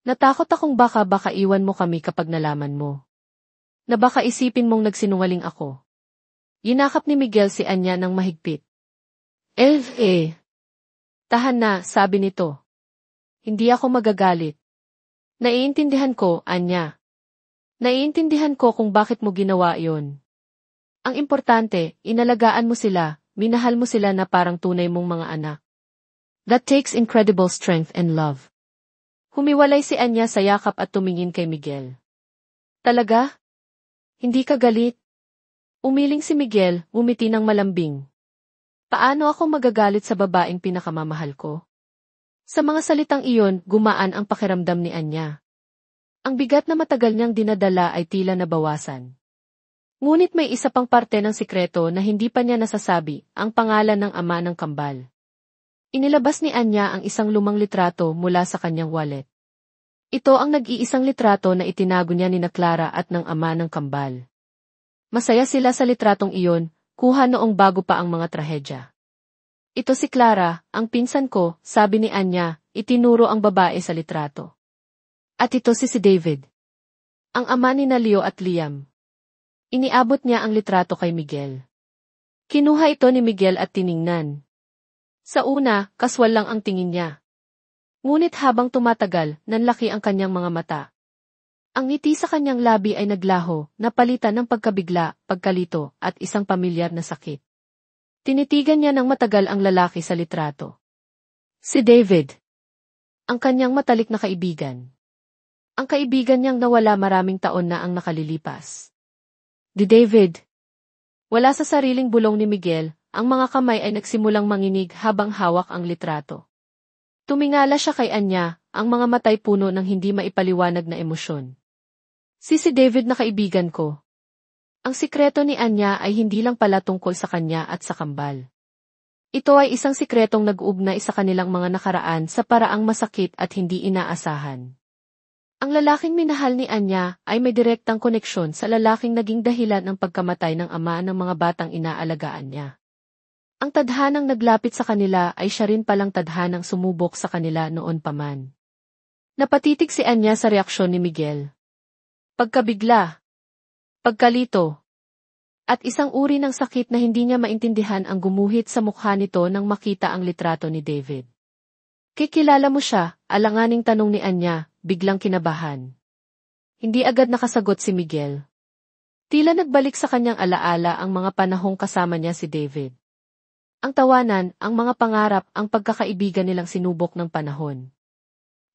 Natakot akong baka iwan mo kami kapag nalaman mo. Na baka isipin mong nagsinungaling ako. Yinakap ni Miguel si Anya ng mahigpit. Tahan na, sabi nito. Hindi ako magagalit. Naiintindihan ko, Anya. Naiintindihan ko kung bakit mo ginawa yon. Ang importante, inalagaan mo sila, minahal mo sila na parang tunay mong mga anak. That takes incredible strength and love. Humiwalay si Anya sa yakap at tumingin kay Miguel. Talaga? Hindi ka galit? Umiling si Miguel, umiti ng malambing. Paano ako magagalit sa babaeng pinakamamahal ko? Sa mga salitang iyon, gumaan ang pakiramdam ni Anya. Ang bigat na matagal niyang dinadala ay tila nabawasan. Ngunit may isa pang parte ng sikreto na hindi pa niya nasasabi, ang pangalan ng ama ng kambal. Inilabas ni Anya ang isang lumang litrato mula sa kanyang wallet. Ito ang nag-iisang litrato na itinago niya ni Clara at ng ama ng kambal. Masaya sila sa litratong iyon, kuha noong bago pa ang mga trahedya. Ito si Clara, ang pinsan ko, sabi ni Anya, itinuro ang babae sa litrato. At ito si David. Ang ama ni Leo at Liam. Iniabot niya ang litrato kay Miguel. Kinuha ito ni Miguel at tiningnan. Sa una, kaswal lang ang tingin niya. Ngunit habang tumatagal, nanlaki ang kanyang mga mata. Ang ngiti sa kanyang labi ay naglaho, napalitan ng pagkabigla, pagkalito, at isang pamilyar na sakit. Tinitigan niya ng matagal ang lalaki sa litrato. Si David. Ang kanyang matalik na kaibigan. Ang kaibigan niyang nawala maraming taon na ang nakalilipas. Di David. Wala sa sariling bulong ni Miguel, ang mga kamay ay nagsimulang manginig habang hawak ang litrato. Tumingala siya kay Anya, ang mga matay puno ng hindi maipaliwanag na emosyon. Si David na kaibigan ko. Ang sikreto ni Anya ay hindi lang pala tungkol sa kanya at sa kambal. Ito ay isang sikretong nag-uugnay sa kanilang mga nakaraan sa paraang masakit at hindi inaasahan. Ang lalaking minahal ni Anya ay may direktang koneksyon sa lalaking naging dahilan ng pagkamatay ng ama ng mga batang inaalagaan niya. Ang tadhanang naglapit sa kanila ay siya rin palang tadhanang sumubok sa kanila noon pa man. Napatitig si Anya sa reaksyon ni Miguel. Pagkabigla, pagkalito, at isang uri ng sakit na hindi niya maintindihan ang gumuhit sa mukha nito nang makita ang litrato ni David. Kikilala mo siya, alanganing tanong ni Anya, biglang kinabahan. Hindi agad nakasagot si Miguel. Tila nagbalik sa kanyang alaala ang mga panahong kasama niya si David. Ang tawanan, ang mga pangarap, ang pagkakaibigan nilang sinubok ng panahon.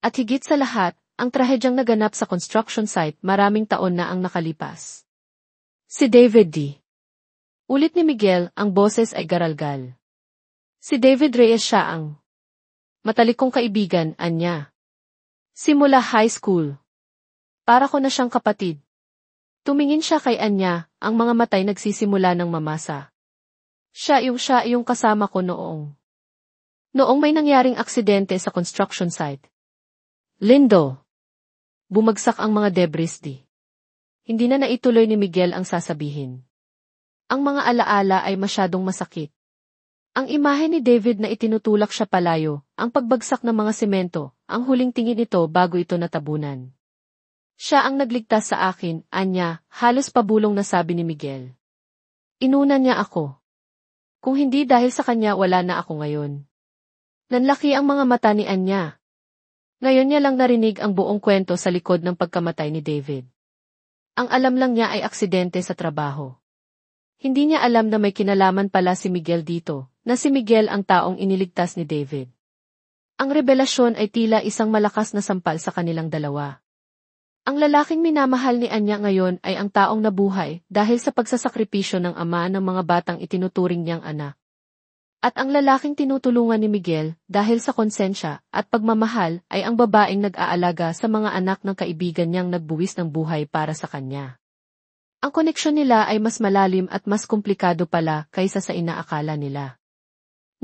At higit sa lahat, ang trahedyang naganap sa construction site maraming taon na ang nakalipas. Si David D. Ulit ni Miguel, ang boses ay garalgal. Si David Reyes siya ang matalikong kaibigan, Anya. Simula high school. Para ko na siyang kapatid. Tumingin siya kay Anya, ang mga matay nagsisimula ng mamasa. Siya yung kasama ko noong Noong may nangyaring aksidente sa construction site. Lindo. Bumagsak ang mga debris di. Hindi na naituloy ni Miguel ang sasabihin. Ang mga alaala ay masyadong masakit. Ang imahe ni David na itinutulak siya palayo, ang pagbagsak ng mga semento, ang huling tingin nito bago ito natabunan. Siya ang nagligtas sa akin, Anya, halos pabulong na sabi ni Miguel. Inuna niya ako. Kung hindi dahil sa kanya wala na ako ngayon. Nanlaki ang mga mata ni Anya. Ngayon niya lang narinig ang buong kwento sa likod ng pagkamatay ni David. Ang alam lang niya ay aksidente sa trabaho. Hindi niya alam na may kinalaman pala si Miguel dito, na si Miguel ang taong iniligtas ni David. Ang revelasyon ay tila isang malakas na sampal sa kanilang dalawa. Ang lalaking minamahal ni Anya ngayon ay ang taong nabuhay dahil sa pagsasakripisyo ng ama ng mga batang itinuturing niyang anak. At ang lalaking tinutulungan ni Miguel dahil sa konsensya at pagmamahal ay ang babaeng nag-aalaga sa mga anak ng kaibigan niyang nagbuwis ng buhay para sa kanya. Ang koneksyon nila ay mas malalim at mas komplikado pala kaysa sa inaakala nila.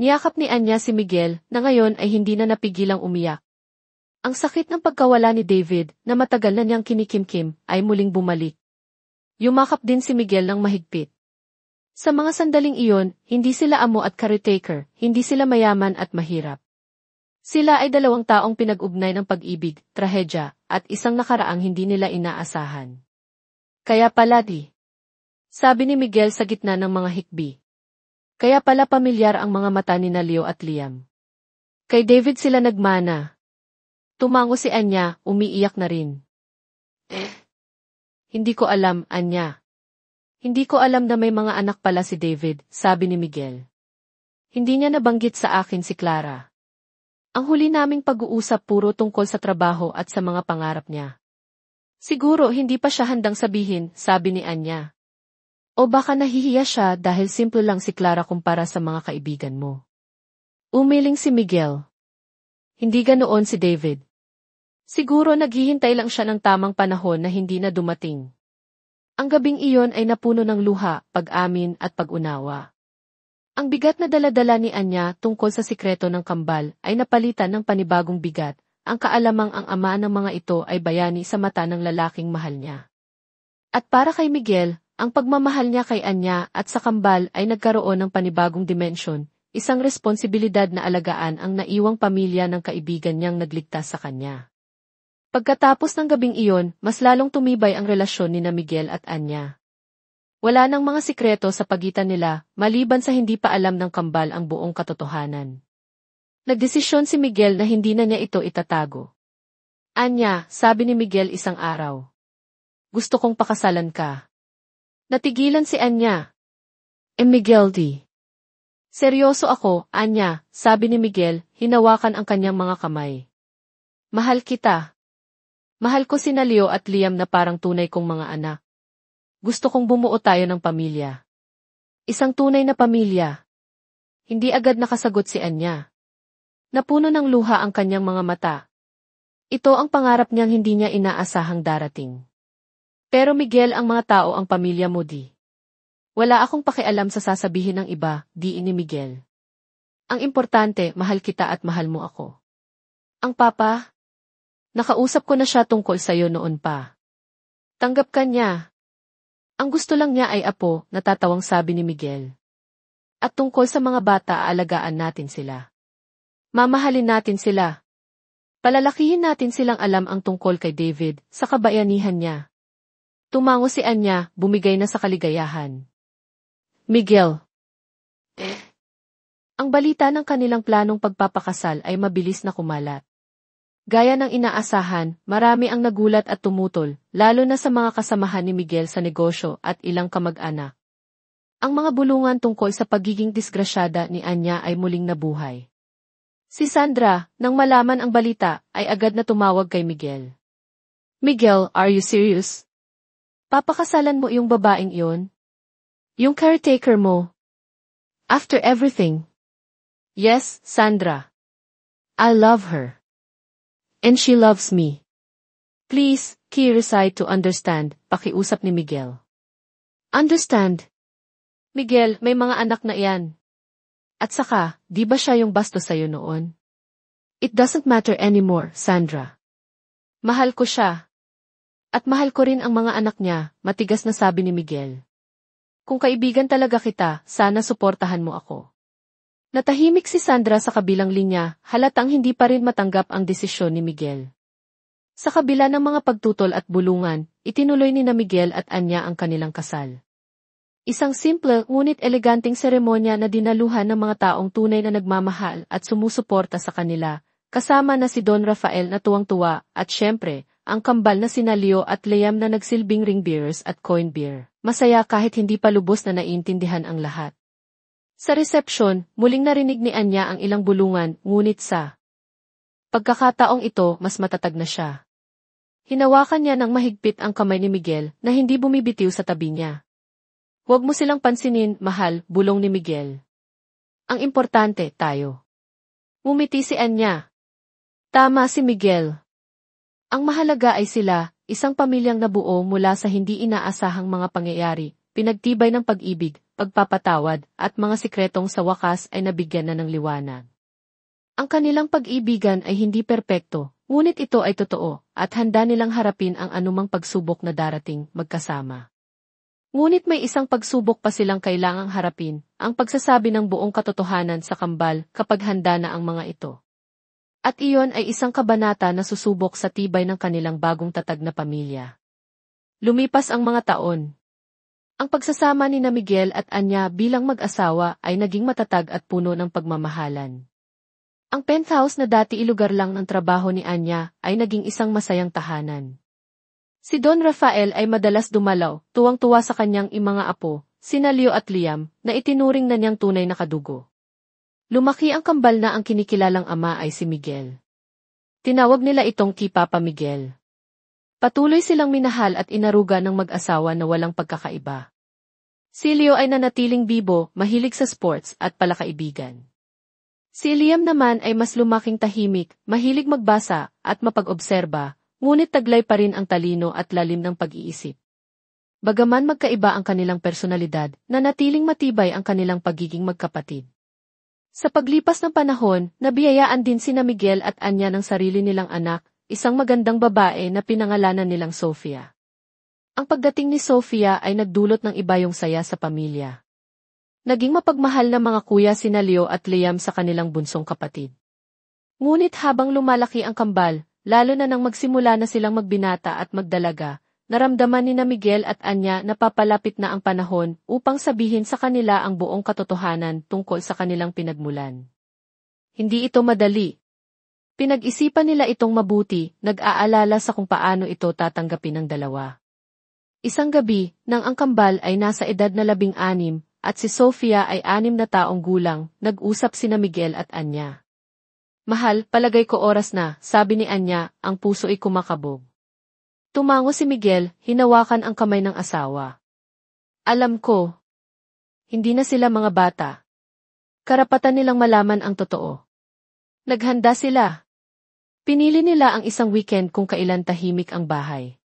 Niyakap ni Anya si Miguel na ngayon ay hindi na napigilang umiyak. Ang sakit ng pagkawala ni David na matagal na niyang kinikimkim ay muling bumalik. Yumakap din si Miguel ng mahigpit. Sa mga sandaling iyon, hindi sila amo at caretaker, hindi sila mayaman at mahirap. Sila ay dalawang taong pinag-ugnay ng pag-ibig, trahedya, at isang nakaraang hindi nila inaasahan. Kaya pala di. Sabi ni Miguel sa gitna ng mga hikbi. Kaya pala pamilyar ang mga mata ni Leo at Liam. Kay David sila nagmana. Tumango si Anya, umiiyak na rin. Hindi ko alam, Anya. Hindi ko alam na may mga anak pala si David, sabi ni Miguel. Hindi niya nabanggit sa akin si Clara. Ang huli naming pag-uusap puro tungkol sa trabaho at sa mga pangarap niya. Siguro hindi pa siya handang sabihin, sabi ni Anya. O baka nahihiya siya dahil simple lang si Clara kumpara sa mga kaibigan mo. Umiling si Miguel. Hindi ganoon si David. Siguro naghihintay lang siya ng tamang panahon na hindi na dumating. Ang gabing iyon ay napuno ng luha, pag-amin at pag-unawa. Ang bigat na daladala ni Anya tungkol sa sikreto ng kambal ay napalitan ng panibagong bigat. Ang kaalamang ang ama ng mga ito ay bayani sa mata ng lalaking mahal niya. At para kay Miguel, ang pagmamahal niya kay Anya at sa kambal ay nagkaroon ng panibagong dimensyon, isang responsibilidad na alagaan ang naiwang pamilya ng kaibigan niyang nagligtas sa kanya. Pagkatapos ng gabing iyon, mas lalong tumibay ang relasyon ni Miguel at Anya. Wala nang mga sikreto sa pagitan nila, maliban sa hindi pa alam ng kambal ang buong katotohanan. Nagdesisyon si Miguel na hindi na niya ito itatago. Anya, sabi ni Miguel isang araw. Gusto kong pakasalan ka. Natigilan si Anya. Miguel di. Seryoso ako, Anya, sabi ni Miguel, hinawakan ang kanyang mga kamay. Mahal kita. Mahal ko sina Leo at Liam na parang tunay kong mga anak. Gusto kong bumuo tayo ng pamilya. Isang tunay na pamilya. Hindi agad nakasagot si Anya. Napuno ng luha ang kanyang mga mata. Ito ang pangarap niyang hindi niya inaasahang darating. Pero Miguel, ang mga tao ang pamilya mo di. Wala akong pakialam sa sasabihin ng iba, di ni Miguel. Ang importante, mahal kita at mahal mo ako. Ang papa? Nakausap ko na siya tungkol sa'yo noon pa. Tanggap ka niya. Ang gusto lang niya ay apo, natatawang sabi ni Miguel. At tungkol sa mga bata, aalagaan natin sila. Mamahalin natin sila. Palalakihin natin silang alam ang tungkol kay David, sa kabayanihan niya. Tumango si Anya, bumigay na sa kaligayahan. Miguel. Ang balita ng kanilang planong pagpapakasal ay mabilis na kumalat. Gaya ng inaasahan, marami ang nagulat at tumutol, lalo na sa mga kasamahan ni Miguel sa negosyo at ilang kamag-anak. Ang mga bulungan tungkol sa pagiging disgrasyada ni Anya ay muling nabuhay. Si Sandra, nang malaman ang balita, ay agad na tumawag kay Miguel. Miguel, are you serious? Papakasalan mo yung babaeng iyon? Yung caretaker mo? After everything? Yes, Sandra. I love her. And she loves me. Please, Kirisay to understand, pakiusap ni Miguel. Understand? Miguel, may mga anak na iyan. At saka, di ba siya yung bastos sa'yo noon? It doesn't matter anymore, Sandra. Mahal ko siya. At mahal ko rin ang mga anak niya, matigas na sabi ni Miguel. Kung kaibigan talaga kita, sana suportahan mo ako. Natahimik si Sandra sa kabilang linya, halatang hindi pa rin matanggap ang desisyon ni Miguel. Sa kabila ng mga pagtutol at bulungan, itinuloy ni na Miguel at Anya ang kanilang kasal. Isang simple ngunit eleganteng seremonya na dinaluhan ng mga taong tunay na nagmamahal at sumusuporta sa kanila, kasama na si Don Rafael na tuwang-tuwa at syempre, ang kambal na sina Leo at Liam na nagsilbing ring bearers at coin bear. Masaya kahit hindi pa lubos na naiintindihan ang lahat. Sa resepsyon, muling narinig ni Anya ang ilang bulungan, ngunit sa pagkakataong ito, mas matatag na siya. Hinawakan niya ng mahigpit ang kamay ni Miguel na hindi bumibitiw sa tabi niya. Huwag mo silang pansinin, mahal, bulong ni Miguel. Ang importante, tayo. Ngumiti si Anya. Tama si Miguel. Ang mahalaga ay sila, isang pamilyang nabuo mula sa hindi inaasahang mga pangyayari, pinagtibay ng pag-ibig, pagpapatawad, at mga sikretong sa wakas ay nabigyan na ng liwanag. Ang kanilang pag-ibigan ay hindi perpekto, ngunit ito ay totoo, at handa nilang harapin ang anumang pagsubok na darating magkasama. Ngunit may isang pagsubok pa silang kailangang harapin, ang pagsasabi ng buong katotohanan sa kambal kapag handa na ang mga ito. At iyon ay isang kabanata na susubok sa tibay ng kanilang bagong tatag na pamilya. Lumipas ang mga taon. Ang pagsasama ni na Miguel at Anya bilang mag-asawa ay naging matatag at puno ng pagmamahalan. Ang penthouse na dati ilugar lang ng trabaho ni Anya ay naging isang masayang tahanan. Si Don Rafael ay madalas dumalaw, tuwang-tuwa sa kanyang mga apo, sina Leo at Liam, na itinuring na niyang tunay na kadugo. Lumaki ang kambal na ang kinikilalang ama ay si Miguel. Tinawag nila itong Papa Miguel. Patuloy silang minahal at inaruga ng mag-asawa na walang pagkakaiba. Si Leo ay nanatiling bibo, mahilig sa sports at palakaibigan. Si Liam naman ay mas lumaking tahimik, mahilig magbasa at mapag-obserba, ngunit taglay pa rin ang talino at lalim ng pag-iisip. Bagaman magkaiba ang kanilang personalidad, nanatiling matibay ang kanilang pagiging magkapatid. Sa paglipas ng panahon, nabiyayaan din sina Miguel at Anya ng sarili nilang anak, isang magandang babae na pinangalanan nilang Sofia. Ang pagdating ni Sofia ay nagdulot ng iba yung saya sa pamilya. Naging mapagmahal na mga kuya sina Leo at Liam sa kanilang bunsong kapatid. Ngunit habang lumalaki ang kambal, lalo na nang magsimula na silang magbinata at magdalaga, naramdaman ni na Miguel at Anya na papalapit na ang panahon upang sabihin sa kanila ang buong katotohanan tungkol sa kanilang pinagmulan. Hindi ito madali. Pinag-isipan nila itong mabuti, nag-aalala sa kung paano ito tatanggapin ng dalawa. Isang gabi, nang ang kambal ay nasa edad na 16 at si Sofia ay 6 na taong gulang, nag-usap sina Miguel at Anya. Mahal, palagay ko oras na, sabi ni Anya, ang puso ay kumakabog. Tumango si Miguel, hinawakan ang kamay ng asawa. Alam ko. Hindi na sila mga bata. Karapatan nilang malaman ang totoo. Naghanda sila. Pinili nila ang isang weekend kung kailan tahimik ang bahay.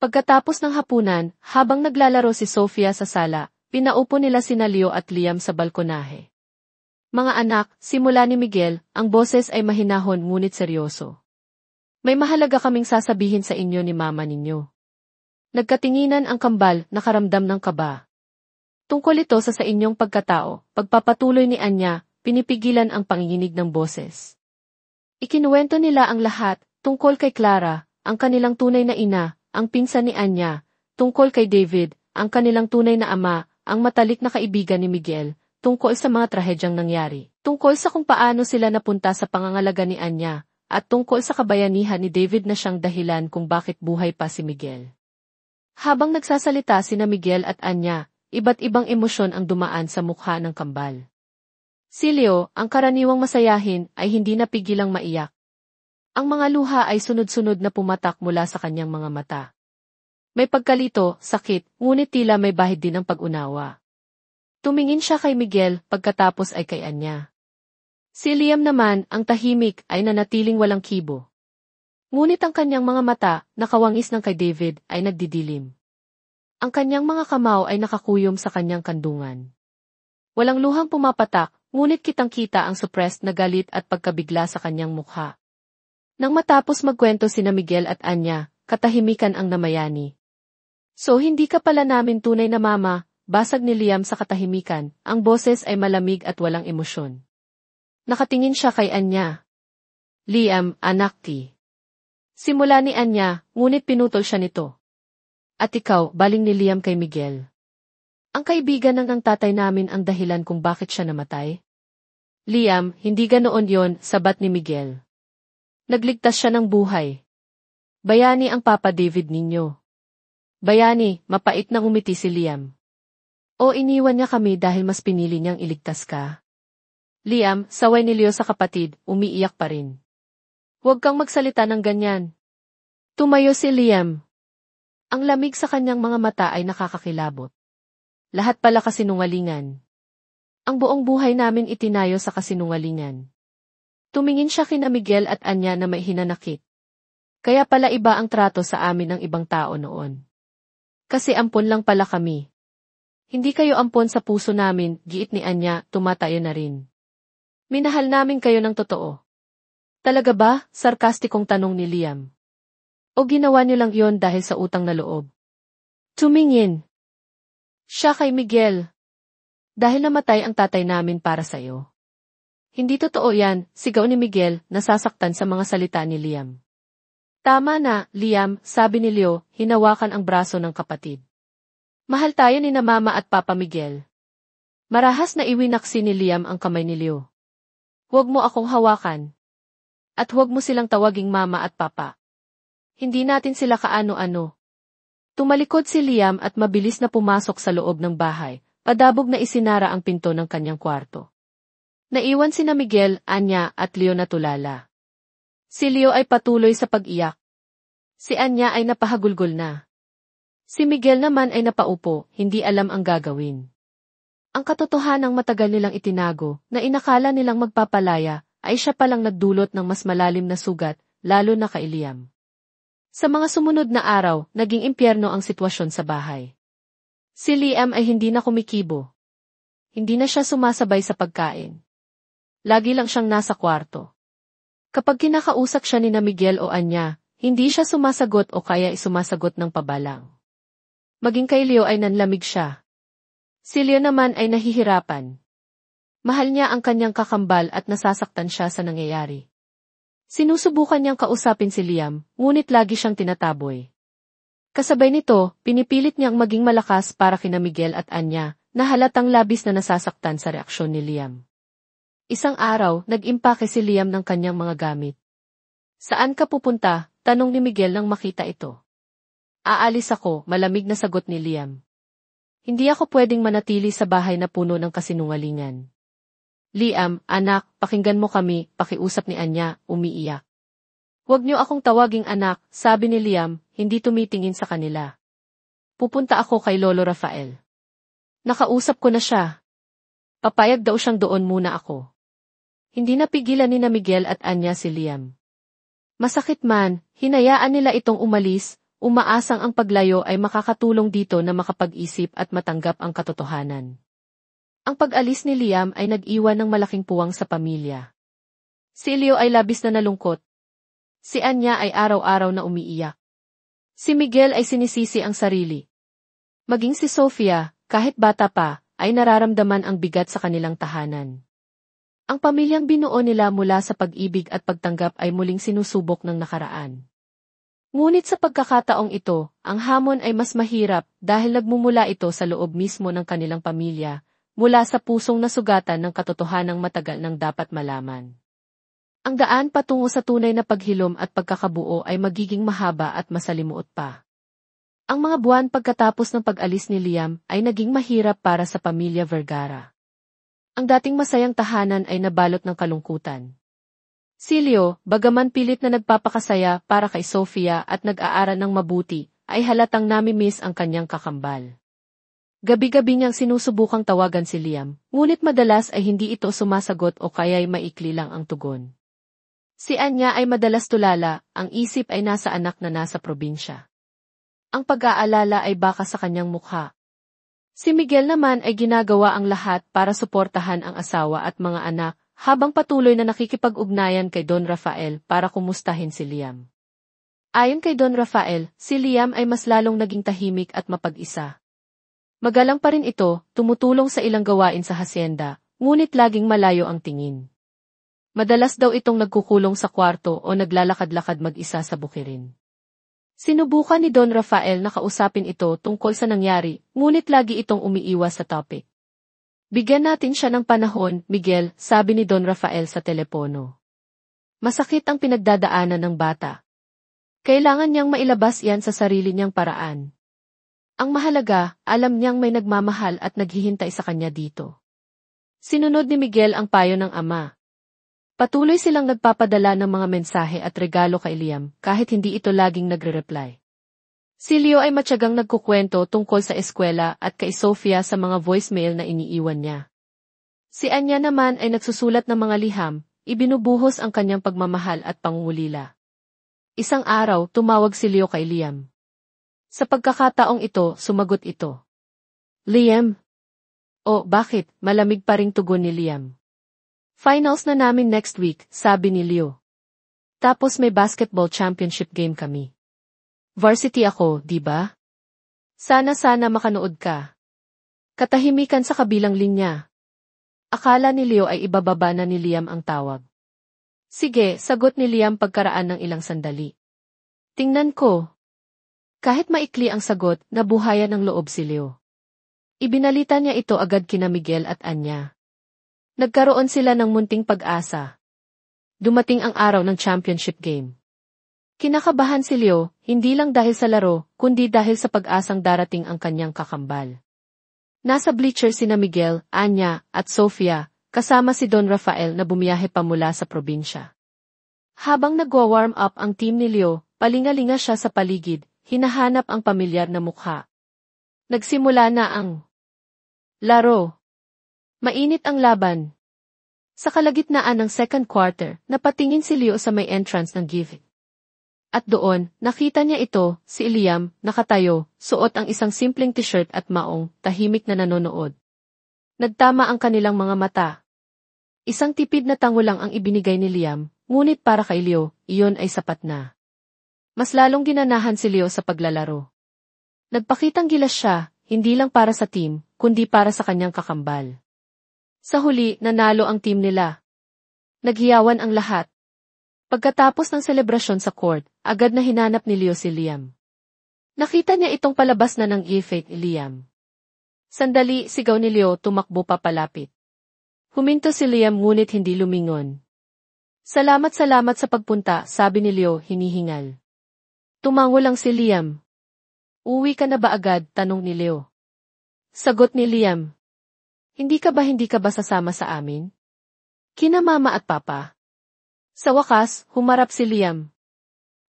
Pagkatapos ng hapunan, habang naglalaro si Sofia sa sala, pinaupo nila sina Leo at Liam sa balkonahe. Mga anak, simula ni Miguel, ang boses ay mahinahon ngunit seryoso. May mahalaga kaming sasabihin sa inyo ni mama ninyo. Nagkatinginan ang kambal, nakaramdam ng kaba. Tungkol ito sa inyong pagkatao, pagpapatuloy ni Anya, pinipigilan ang panginginig ng boses. Ikinuwento nila ang lahat, tungkol kay Clara, ang kanilang tunay na ina, ang pinsan ni Anya, tungkol kay David, ang kanilang tunay na ama, ang matalik na kaibigan ni Miguel, tungkol sa mga trahedyang nangyari, tungkol sa kung paano sila napunta sa pangangalaga ni Anya, at tungkol sa kabayanihan ni David na siyang dahilan kung bakit buhay pa si Miguel. Habang nagsasalita sina Miguel at Anya, iba't ibang emosyon ang dumaan sa mukha ng kambal. Si Leo, ang karaniwang masayahin, ay hindi napigilang maiyak. Ang mga luha ay sunod-sunod na pumatak mula sa kanyang mga mata. May pagkalito, sakit, ngunit tila may bahid din ng pag-unawa. Tumingin siya kay Miguel, pagkatapos ay kay Anya. Si Liam naman, ang tahimik, ay nanatiling walang kibo. Ngunit ang kanyang mga mata, nakawangis ng kay David, ay nagdidilim. Ang kanyang mga kamao ay nakakuyom sa kanyang kandungan. Walang luhang pumapatak, ngunit kitang-kita ang suppressed na galit at pagkabigla sa kanyang mukha. Nang matapos magkwento sina Miguel at Anya, katahimikan ang namayani. So hindi ka pala namin tunay na mama, basag ni Liam sa katahimikan, ang boses ay malamig at walang emosyon. Nakatingin siya kay Anya. Liam, anak ti. Simula ni Anya, ngunit pinutol siya nito. At ikaw, baling ni Liam kay Miguel. Ang kaibigan ng tatay namin ang dahilan kung bakit siya namatay? Liam, hindi ganoon yon, sabat ni Miguel. Nagligtas siya ng buhay. Bayani ang Papa David ninyo. Bayani, mapait na umiti si Liam. O iniwan niya kami dahil mas pinili niyang iligtas ka? Liam, saway ni Leo sa kapatid, umiiyak pa rin. Huwag kang magsalita ng ganyan. Tumayo si Liam. Ang lamig sa kanyang mga mata ay nakakakilabot. Lahat pala kasinungalingan. Ang buong buhay namin itinayo sa kasinungalingan. Tumingin siya kina Miguel at Anya na may hinanakit. Kaya pala iba ang trato sa amin ng ibang tao noon. Kasi ampon lang pala kami. Hindi kayo ampon sa puso namin, giit ni Anya, tumatayo na rin. Minahal namin kayo ng totoo. Talaga ba? Sarkastikong tanong ni Liam. O ginawa niyo lang yon dahil sa utang na loob? Tumingin siya kay Miguel. Dahil namatay ang tatay namin para sa'yo. Hindi totoo yan, sigaw ni Miguel, nasasaktan sa mga salita ni Liam. Tama na, Liam, sabi ni Leo, hinawakan ang braso ng kapatid. Mahal tayo ni na Mama at Papa Miguel. Marahas na iwinaksi ni Liam ang kamay ni Leo. Huwag mo akong hawakan. At huwag mo silang tawaging Mama at Papa. Hindi natin sila kaano-ano. Tumalikod si Liam at mabilis na pumasok sa loob ng bahay, padabog na isinara ang pinto ng kanyang kwarto. Naiwan sina Miguel, Anya at Leo na tulala. Si Leo ay patuloy sa pag-iyak. Si Anya ay napahagulgol na. Si Miguel naman ay napaupo, hindi alam ang gagawin. Ang katotohanang matagal nilang itinago, na inakala nilang magpapalaya, ay siya palang nagdulot ng mas malalim na sugat, lalo na kay Liam. Sa mga sumunod na araw, naging impyerno ang sitwasyon sa bahay. Si Liam ay hindi na kumikibo. Hindi na siya sumasabay sa pagkain. Lagi lang siyang nasa kwarto. Kapag kinakausap siya ni na Miguel o Anya, hindi siya sumasagot o kaya sumasagot ng pabalang. Maging kay Leo ay nanlamig siya. Si Leo naman ay nahihirapan. Mahal niya ang kanyang kakambal at nasasaktan siya sa nangyayari. Sinusubukan niyang kausapin si Liam, ngunit lagi siyang tinataboy. Kasabay nito, pinipilit niyang maging malakas para kina Miguel at Anya, na halatang labis na nasasaktan sa reaksyon ni Liam. Isang araw, nag-impake si Liam ng kanyang mga gamit. Saan ka pupunta? Tanong ni Miguel nang makita ito. Aalis ako, malamig na sagot ni Liam. Hindi ako pwedeng manatili sa bahay na puno ng kasinungalingan. Liam, anak, pakinggan mo kami, pakiusap ni Anya, umiiyak. Huwag niyo akong tawaging anak, sabi ni Liam, hindi tumitingin sa kanila. Pupunta ako kay Lolo Rafael. Nakausap ko na siya. Papayag daw siyang doon muna ako. Hindi napigilan ni na Miguel at Anya si Liam. Masakit man, hinayaan nila itong umalis, umaasang ang paglayo ay makakatulong dito na makapag-isip at matanggap ang katotohanan. Ang pag-alis ni Liam ay nag-iwan ng malaking puwang sa pamilya. Si Leo ay labis na nalungkot. Si Anya ay araw-araw na umiiyak. Si Miguel ay sinisisi ang sarili. Maging si Sofia, kahit bata pa, ay nararamdaman ang bigat sa kanilang tahanan. Ang pamilyang binuo nila mula sa pag-ibig at pagtanggap ay muling sinusubok ng nakaraan. Ngunit sa pagkakataong ito, ang hamon ay mas mahirap dahil nagmumula ito sa loob mismo ng kanilang pamilya, mula sa pusong nasugatan ng katotohanang matagal nang dapat malaman. Ang daan patungo sa tunay na paghilom at pagkakabuo ay magiging mahaba at masalimuot pa. Ang mga buwan pagkatapos ng pag-alis ni Liam ay naging mahirap para sa pamilya Vergara. Ang dating masayang tahanan ay nabalot ng kalungkutan. Si Leo, bagaman pilit na nagpapakasaya para kay Sofia at nag-aaral ng mabuti, ay halatang nami-miss ang kanyang kakambal. Gabi-gabi niyang sinusubukang tawagan si Liam, ngunit madalas ay hindi ito sumasagot o kaya'y maikli lang ang tugon. Si Anya ay madalas tulala, ang isip ay nasa anak na nasa probinsya. Ang pag-aalala ay baka sa kanyang mukha. Si Miguel naman ay ginagawa ang lahat para suportahan ang asawa at mga anak, habang patuloy na nakikipag-ugnayan kay Don Rafael para kumustahin si Liam. Ayon kay Don Rafael, si Liam ay mas lalong naging tahimik at mapag-isa. Magalang pa rin ito, tumutulong sa ilang gawain sa hasyenda, ngunit laging malayo ang tingin. Madalas daw itong nagkukulong sa kwarto o naglalakad-lakad mag-isa sa bukirin. Sinubukan ni Don Rafael na kausapin ito tungkol sa nangyari, ngunit lagi itong umiiwas sa topic. Bigyan natin siya ng panahon, Miguel, sabi ni Don Rafael sa telepono. Masakit ang pinagdadaanan ng bata. Kailangan niyang mailabas yan sa sarili niyang paraan. Ang mahalaga, alam niyang may nagmamahal at naghihintay sa kanya dito. Sinunod ni Miguel ang payo ng ama. Patuloy silang nagpapadala ng mga mensahe at regalo kay Liam, kahit hindi ito laging nagre-reply. Si Leo ay matyagang nagkukwento tungkol sa eskwela at kay Sofia sa mga voicemail na iniiwan niya. Si Anya naman ay nagsusulat ng mga liham, ibinubuhos ang kanyang pagmamahal at pangungulila. Isang araw, tumawag si Leo kay Liam. Sa pagkakataong ito, sumagot ito. Liam? Oh, bakit? Malamig pa ring tugon ni Liam. Finals na namin next week, sabi ni Leo. Tapos may basketball championship game kami. Varsity ako, di ba? Sana makanood ka. Katahimikan sa kabilang linya. Akala ni Leo ay ibababa na ni Liam ang tawag. Sige, sagot ni Liam pagkaraan ng ilang sandali. Tingnan ko. Kahit maikli ang sagot, nabuhayan ng loob si Leo. Ibinalita niya ito agad kina Miguel at Anya. Nagkaroon sila ng munting pag-asa. Dumating ang araw ng championship game. Kinakabahan si Leo, hindi lang dahil sa laro, kundi dahil sa pag-asang darating ang kanyang kakambal. Nasa bleacher sina Miguel, Anya, at Sofia, kasama si Don Rafael na bumiyahe pa mula sa probinsya. Habang nagwa-warm up ang team ni Leo, palingalinga siya sa paligid, hinahanap ang pamilyar na mukha. Nagsimula na ang laro. Mainit ang laban. Sa kalagitnaan ng second quarter, napatingin si Leo sa may entrance ng Give. At doon, nakita niya ito, si Liam, nakatayo, suot ang isang simpleng t-shirt at maong, tahimik na nanonood. Nagtama ang kanilang mga mata. Isang tipid na tango lang ang ibinigay ni Liam, ngunit para kay Leo, iyon ay sapat na. Mas lalong ginanahan si Leo sa paglalaro. Nagpakitang gilas siya, hindi lang para sa team, kundi para sa kanyang kakambal. Sa huli, nanalo ang team nila. Naghiyawan ang lahat. Pagkatapos ng selebrasyon sa court, agad na hinanap ni Leo si Liam. Nakita niya itong palabas na ng Ifate ni Liam. Sandali, sigaw ni Leo, tumakbo papalapit. Huminto si Liam ngunit hindi lumingon. Salamat sa pagpunta, sabi ni Leo, hinihingal. Tumango lang si Liam. Uwi ka na ba agad? Tanong ni Leo. Sagot ni Liam. Hindi ka ba sasama sa amin? Kina mama at papa. Sa wakas, humarap si Liam.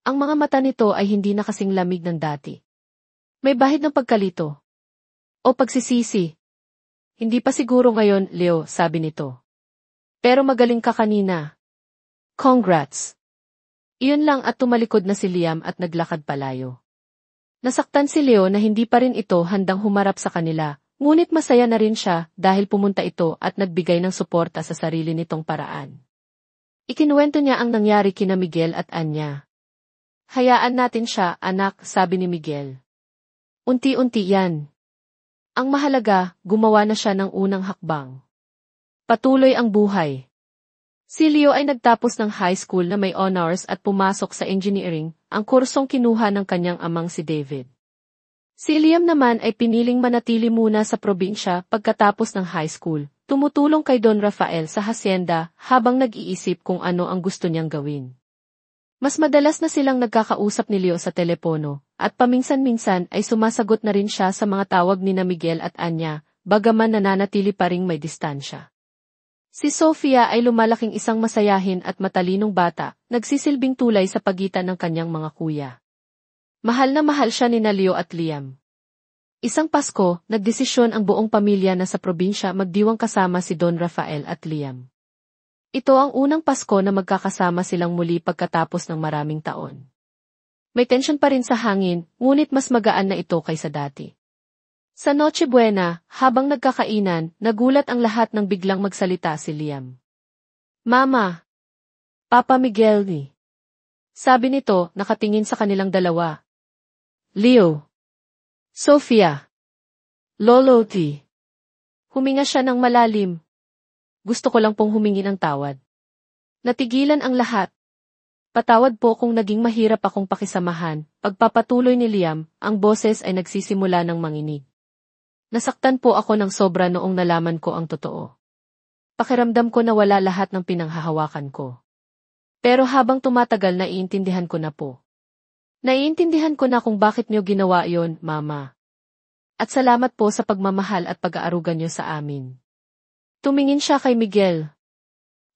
Ang mga mata nito ay hindi na kasing lamig ng dati. May bahid ng pagkalito. O pagsisisi. Hindi pa siguro ngayon, Leo, sabi nito. Pero magaling ka kanina. Congrats. Iyon lang at tumalikod na si Liam at naglakad palayo. Nasaktan si Leo na hindi pa rin ito handang humarap sa kanila, ngunit masaya na rin siya dahil pumunta ito at nagbigay ng suporta sa sarili nitong paraan. Ikinuwento niya ang nangyari kina Miguel at Anya. Hayaan natin siya, anak, sabi ni Miguel. Unti-unti yan. Ang mahalaga, gumawa na siya ng unang hakbang. Patuloy ang buhay. Si Leo ay nagtapos ng high school na may honors at pumasok sa engineering, ang kursong kinuha ng kanyang amang si David. Si Liam naman ay piniling manatili muna sa probinsya pagkatapos ng high school, tumutulong kay Don Rafael sa hasyenda habang nag-iisip kung ano ang gusto niyang gawin. Mas madalas na silang nagkakausap ni Leo sa telepono, at paminsan-minsan ay sumasagot na rin siya sa mga tawag ni Miguel at Anya, bagaman nananatili pa ring may distansya. Si Sofia ay lumalaking isang masayahin at matalinong bata, nagsisilbing tulay sa pagitan ng kanyang mga kuya. Mahal na mahal siya ni Leo at Liam. Isang Pasko, nagdesisyon ang buong pamilya na sa probinsya magdiwang kasama si Don Rafael at Liam. Ito ang unang Pasko na magkakasama silang muli pagkatapos ng maraming taon. May tensyon pa rin sa hangin, ngunit mas magaan na ito kaysa dati. Sa Noche Buena, habang nagkakainan, nagulat ang lahat nang biglang magsalita si Liam. Mama! Papa Miguel ni. Sabi nito, nakatingin sa kanilang dalawa. Leo! Sofia! Lolo T. Huminga siya ng malalim. Gusto ko lang pong humingi ng tawad. Natigilan ang lahat. Patawad po kung naging mahirap akong pakisamahan. Pagpapatuloy ni Liam, ang boses ay nagsisimula ng manginig. Nasaktan po ako ng sobra noong nalaman ko ang totoo. Pakiramdam ko na wala lahat ng pinanghahawakan ko. Pero habang tumatagal naiintindihan ko na po. Naiintindihan ko na kung bakit niyo ginawa yon, Mama. At salamat po sa pagmamahal at pag-aaruga niyo sa amin. Tumingin siya kay Miguel.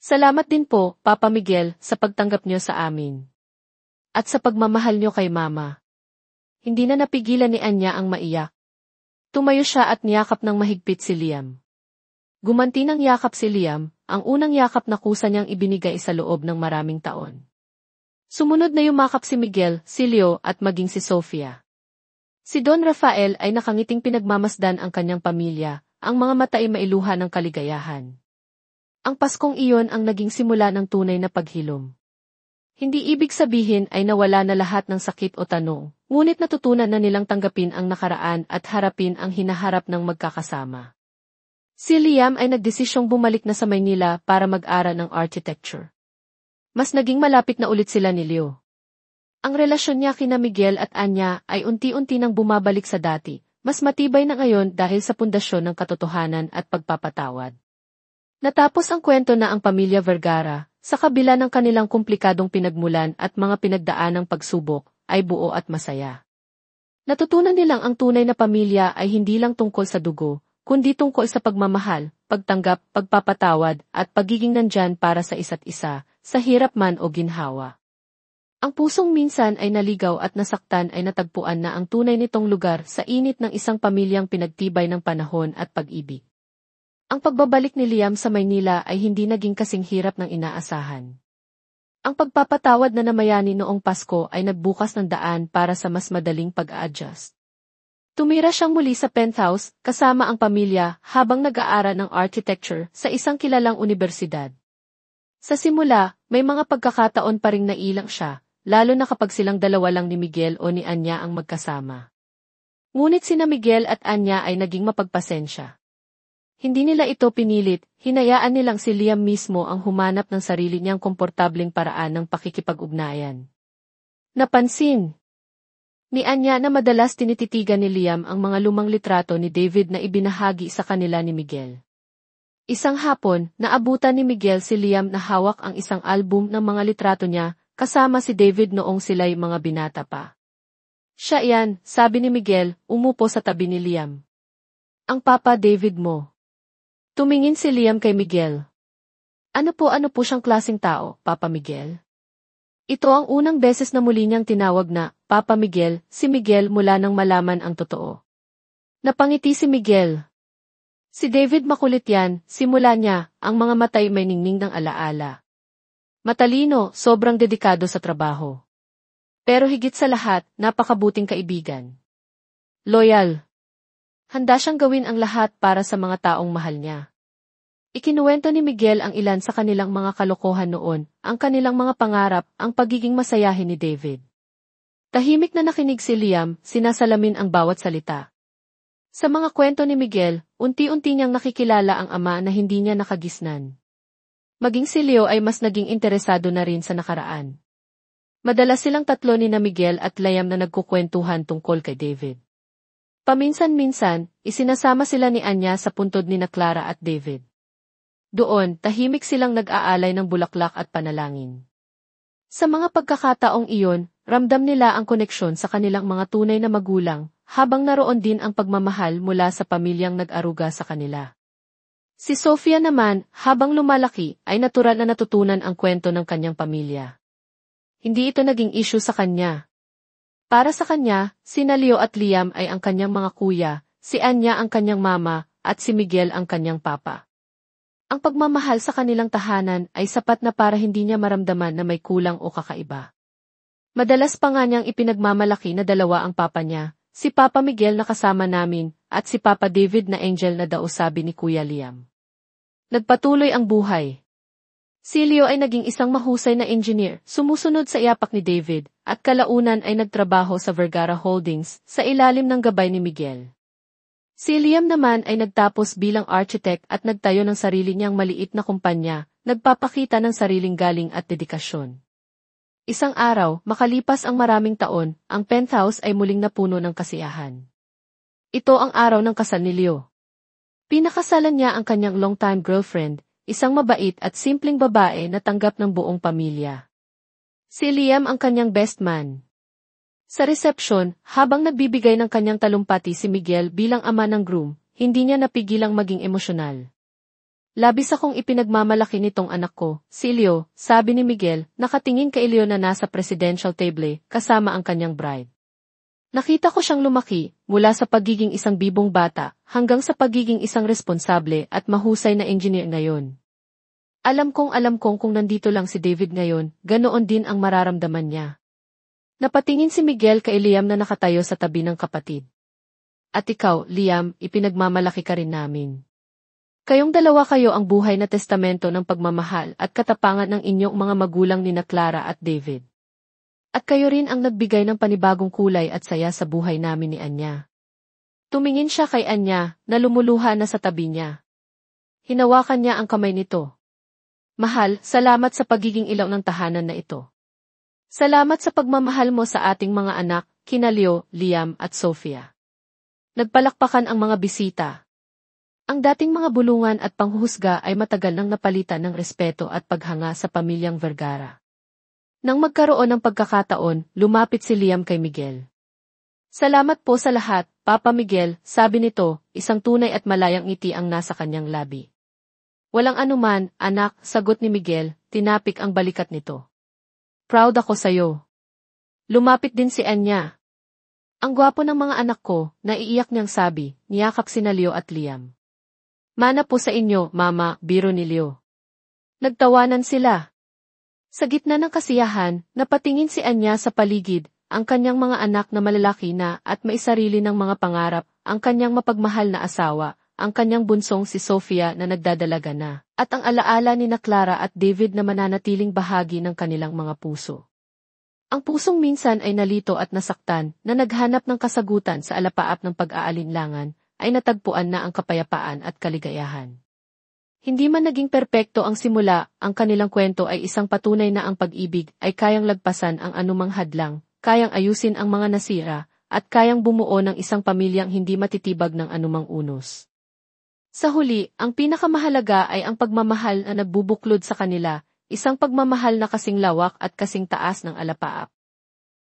Salamat din po, Papa Miguel, sa pagtanggap niyo sa amin. At sa pagmamahal niyo kay Mama. Hindi na napigilan ni Anya ang maiyak. Tumayo siya at niyakap ng mahigpit si Liam. Gumanti ng yakap si Liam, ang unang yakap na kusa niyang ibinigay sa loob ng maraming taon. Sumunod na yumakap si Miguel, si Leo at maging si Sofia. Si Don Rafael ay nakangiting pinagmamasdan ang kanyang pamilya, ang mga mata ay mailuha ng kaligayahan. Ang Paskong iyon ang naging simula ng tunay na paghilom. Hindi ibig sabihin ay nawala na lahat ng sakit o tanong, ngunit natutunan na nilang tanggapin ang nakaraan at harapin ang hinaharap ng magkakasama. Si Liam ay nagdesisyong bumalik na sa Maynila para mag-aral ng architecture. Mas naging malapit na ulit sila ni Leo. Ang relasyon niya kina Miguel at Anya ay unti-unti nang bumabalik sa dati, mas matibay na ngayon dahil sa pundasyon ng katotohanan at pagpapatawad. Natapos ang kwento na ang pamilya Vergara, sa kabila ng kanilang komplikadong pinagmulan at mga pinagdaanang pagsubok, ay buo at masaya. Natutunan nilang ang tunay na pamilya ay hindi lang tungkol sa dugo, kundi tungkol sa pagmamahal, pagtanggap, pagpapatawad, at pagiging nandyan para sa isa't isa, sa hirap man o ginhawa. Ang pusong minsan ay naligaw at nasaktan ay natagpuan na ang tunay nitong lugar sa init ng isang pamilyang pinagtibay ng panahon at pag-ibig. Ang pagbabalik ni Liam sa Maynila ay hindi naging kasing hirap ng inaasahan. Ang pagpapatawad na namayani noong Pasko ay nagbukas ng daan para sa mas madaling pag-a-adjust. Tumira siyang muli sa penthouse kasama ang pamilya habang nag-aaral ng architecture sa isang kilalang unibersidad. Sa simula, may mga pagkakataon pa ring nailang siya, lalo na kapag silang dalawa lang ni Miguel o ni Anya ang magkasama. Ngunit sina Miguel at Anya ay naging mapagpasensya. Hindi nila ito pinilit, hinayaan nilang si Liam mismo ang humanap ng sarili niyang komportableng paraan ng pakikipag-ugnayan. Napansin ni Anya na madalas tinititigan ni Liam ang mga lumang litrato ni David na ibinahagi sa kanila ni Miguel. Isang hapon, naabutan ni Miguel si Liam na hawak ang isang album ng mga litrato niya, kasama si David noong sila'y mga binata pa. Siya yan, sabi ni Miguel, umupo sa tabi ni Liam. Ang Papa David mo. Tumingin si Liam kay Miguel. Ano po siyang klaseng tao, Papa Miguel? Ito ang unang beses na muli niyang tinawag na Papa Miguel, si Miguel mula nang malaman ang totoo. Napangiti si Miguel. Si David makulit yan, simula niya, ang mga matay may ningning ng alaala. Matalino, sobrang dedikado sa trabaho. Pero higit sa lahat, napakabuting kaibigan. Loyal. Handa siyang gawin ang lahat para sa mga taong mahal niya. Ikinuwento ni Miguel ang ilan sa kanilang mga kalokohan noon, ang kanilang mga pangarap, ang pagiging masayahin ni David. Tahimik na nakinig si Liam, sinasalamin ang bawat salita. Sa mga kwento ni Miguel, unti-unti niyang nakikilala ang ama na hindi niya nakagisnan. Maging si Leo ay mas naging interesado na rin sa nakaraan. Madalas silang tatlo ni na Miguel at Liam na nagkukwentuhan tungkol kay David. Paminsan-minsan, isinasama sila ni Anya sa puntod ni na Clara at David. Doon, tahimik silang nag-aalay ng bulaklak at panalangin. Sa mga pagkakataong iyon, ramdam nila ang koneksyon sa kanilang mga tunay na magulang, habang naroon din ang pagmamahal mula sa pamilyang nag-aruga sa kanila. Si Sofia naman, habang lumalaki, ay natural na natutunan ang kwento ng kanyang pamilya. Hindi ito naging issue sa kanya. Para sa kanya, sina Leo at Liam ay ang kanyang mga kuya, si Anya ang kanyang mama, at si Miguel ang kanyang papa. Ang pagmamahal sa kanilang tahanan ay sapat na para hindi niya maramdaman na may kulang o kakaiba. Madalas pa nga niyang ipinagmamalaki na dalawa ang papa niya, si Papa Miguel na kasama namin, at si Papa David na angel na daw, sabi ni Kuya Liam. Nagpatuloy ang buhay. Si Leo ay naging isang mahusay na engineer, sumusunod sa iyapak ni David, at kalaunan ay nagtrabaho sa Vergara Holdings, sa ilalim ng gabay ni Miguel. Si Liam naman ay nagtapos bilang architect at nagtayo ng sarili niyang maliit na kumpanya, nagpapakita ng sariling galing at dedikasyon. Isang araw, makalipas ang maraming taon, ang penthouse ay muling napuno ng kasiyahan. Ito ang araw ng kasal ni Leo. Pinakasalan niya ang kanyang long-time girlfriend, isang mabait at simpleng babae na tanggap ng buong pamilya. Si Liam ang kanyang best man. Sa resepsyon, habang nagbibigay ng kanyang talumpati si Miguel bilang ama ng groom, hindi niya napigilang maging emosyonal. Labis akong ipinagmamalaki nitong anak ko, si Leo, sabi ni Miguel, nakatingin kay Leo na nasa presidential table, kasama ang kanyang bride. Nakita ko siyang lumaki, mula sa pagiging isang bibong bata, hanggang sa pagiging isang responsable at mahusay na engineer ngayon. Alam kong kung nandito lang si David ngayon, ganoon din ang mararamdaman niya. Napatingin si Miguel kay Liam na nakatayo sa tabi ng kapatid. At ikaw, Liam, ipinagmamalaki ka rin namin. Kayong dalawa kayo ang buhay na testamento ng pagmamahal at katapangan ng inyong mga magulang nina Clara at David. At kayo rin ang nagbigay ng panibagong kulay at saya sa buhay namin ni Anya. Tumingin siya kay Anya, na lumuluha na sa tabi niya. Hinawakan niya ang kamay nito. Mahal, salamat sa pagiging ilaw ng tahanan na ito. Salamat sa pagmamahal mo sa ating mga anak, kina Leo, Liam at Sophia. Nagpalakpakan ang mga bisita. Ang dating mga bulungan at panghuhusga ay matagal nang napalitan ng respeto at paghanga sa pamilyang Vergara. Nang magkaroon ng pagkakataon, lumapit si Liam kay Miguel. Salamat po sa lahat, Papa Miguel, sabi nito, isang tunay at malayang ngiti ang nasa kanyang labi. Walang anuman, anak, sagot ni Miguel, tinapik ang balikat nito. Proud ako sayo. Lumapit din si Anya. Ang gwapo ng mga anak ko, naiiyak niyang sabi, niyakap sina Leo at Liam. Mana po sa inyo, Mama, biro ni Leo. Nagtawanan sila. Sa gitna ng kasiyahan, napatingin si Anya sa paligid, ang kanyang mga anak na malalaki na at may sarili ng mga pangarap, ang kanyang mapagmahal na asawa, ang kanyang bunsong si Sophia na nagdadalaga na, at ang alaala ni na Clara at David na mananatiling bahagi ng kanilang mga puso. Ang pusong minsan ay nalito at nasaktan, na naghanap ng kasagutan sa alapaap ng pag-aalinlangan, ay natagpuan na ang kapayapaan at kaligayahan. Hindi man naging perpekto ang simula, ang kanilang kwento ay isang patunay na ang pag-ibig ay kayang lagpasan ang anumang hadlang, kayang ayusin ang mga nasira, at kayang bumuo ng isang pamilyang hindi matitibag ng anumang unos. Sa huli, ang pinakamahalaga ay ang pagmamahal na nagbubuklod sa kanila, isang pagmamahal na kasing lawak at kasing taas ng alapaap.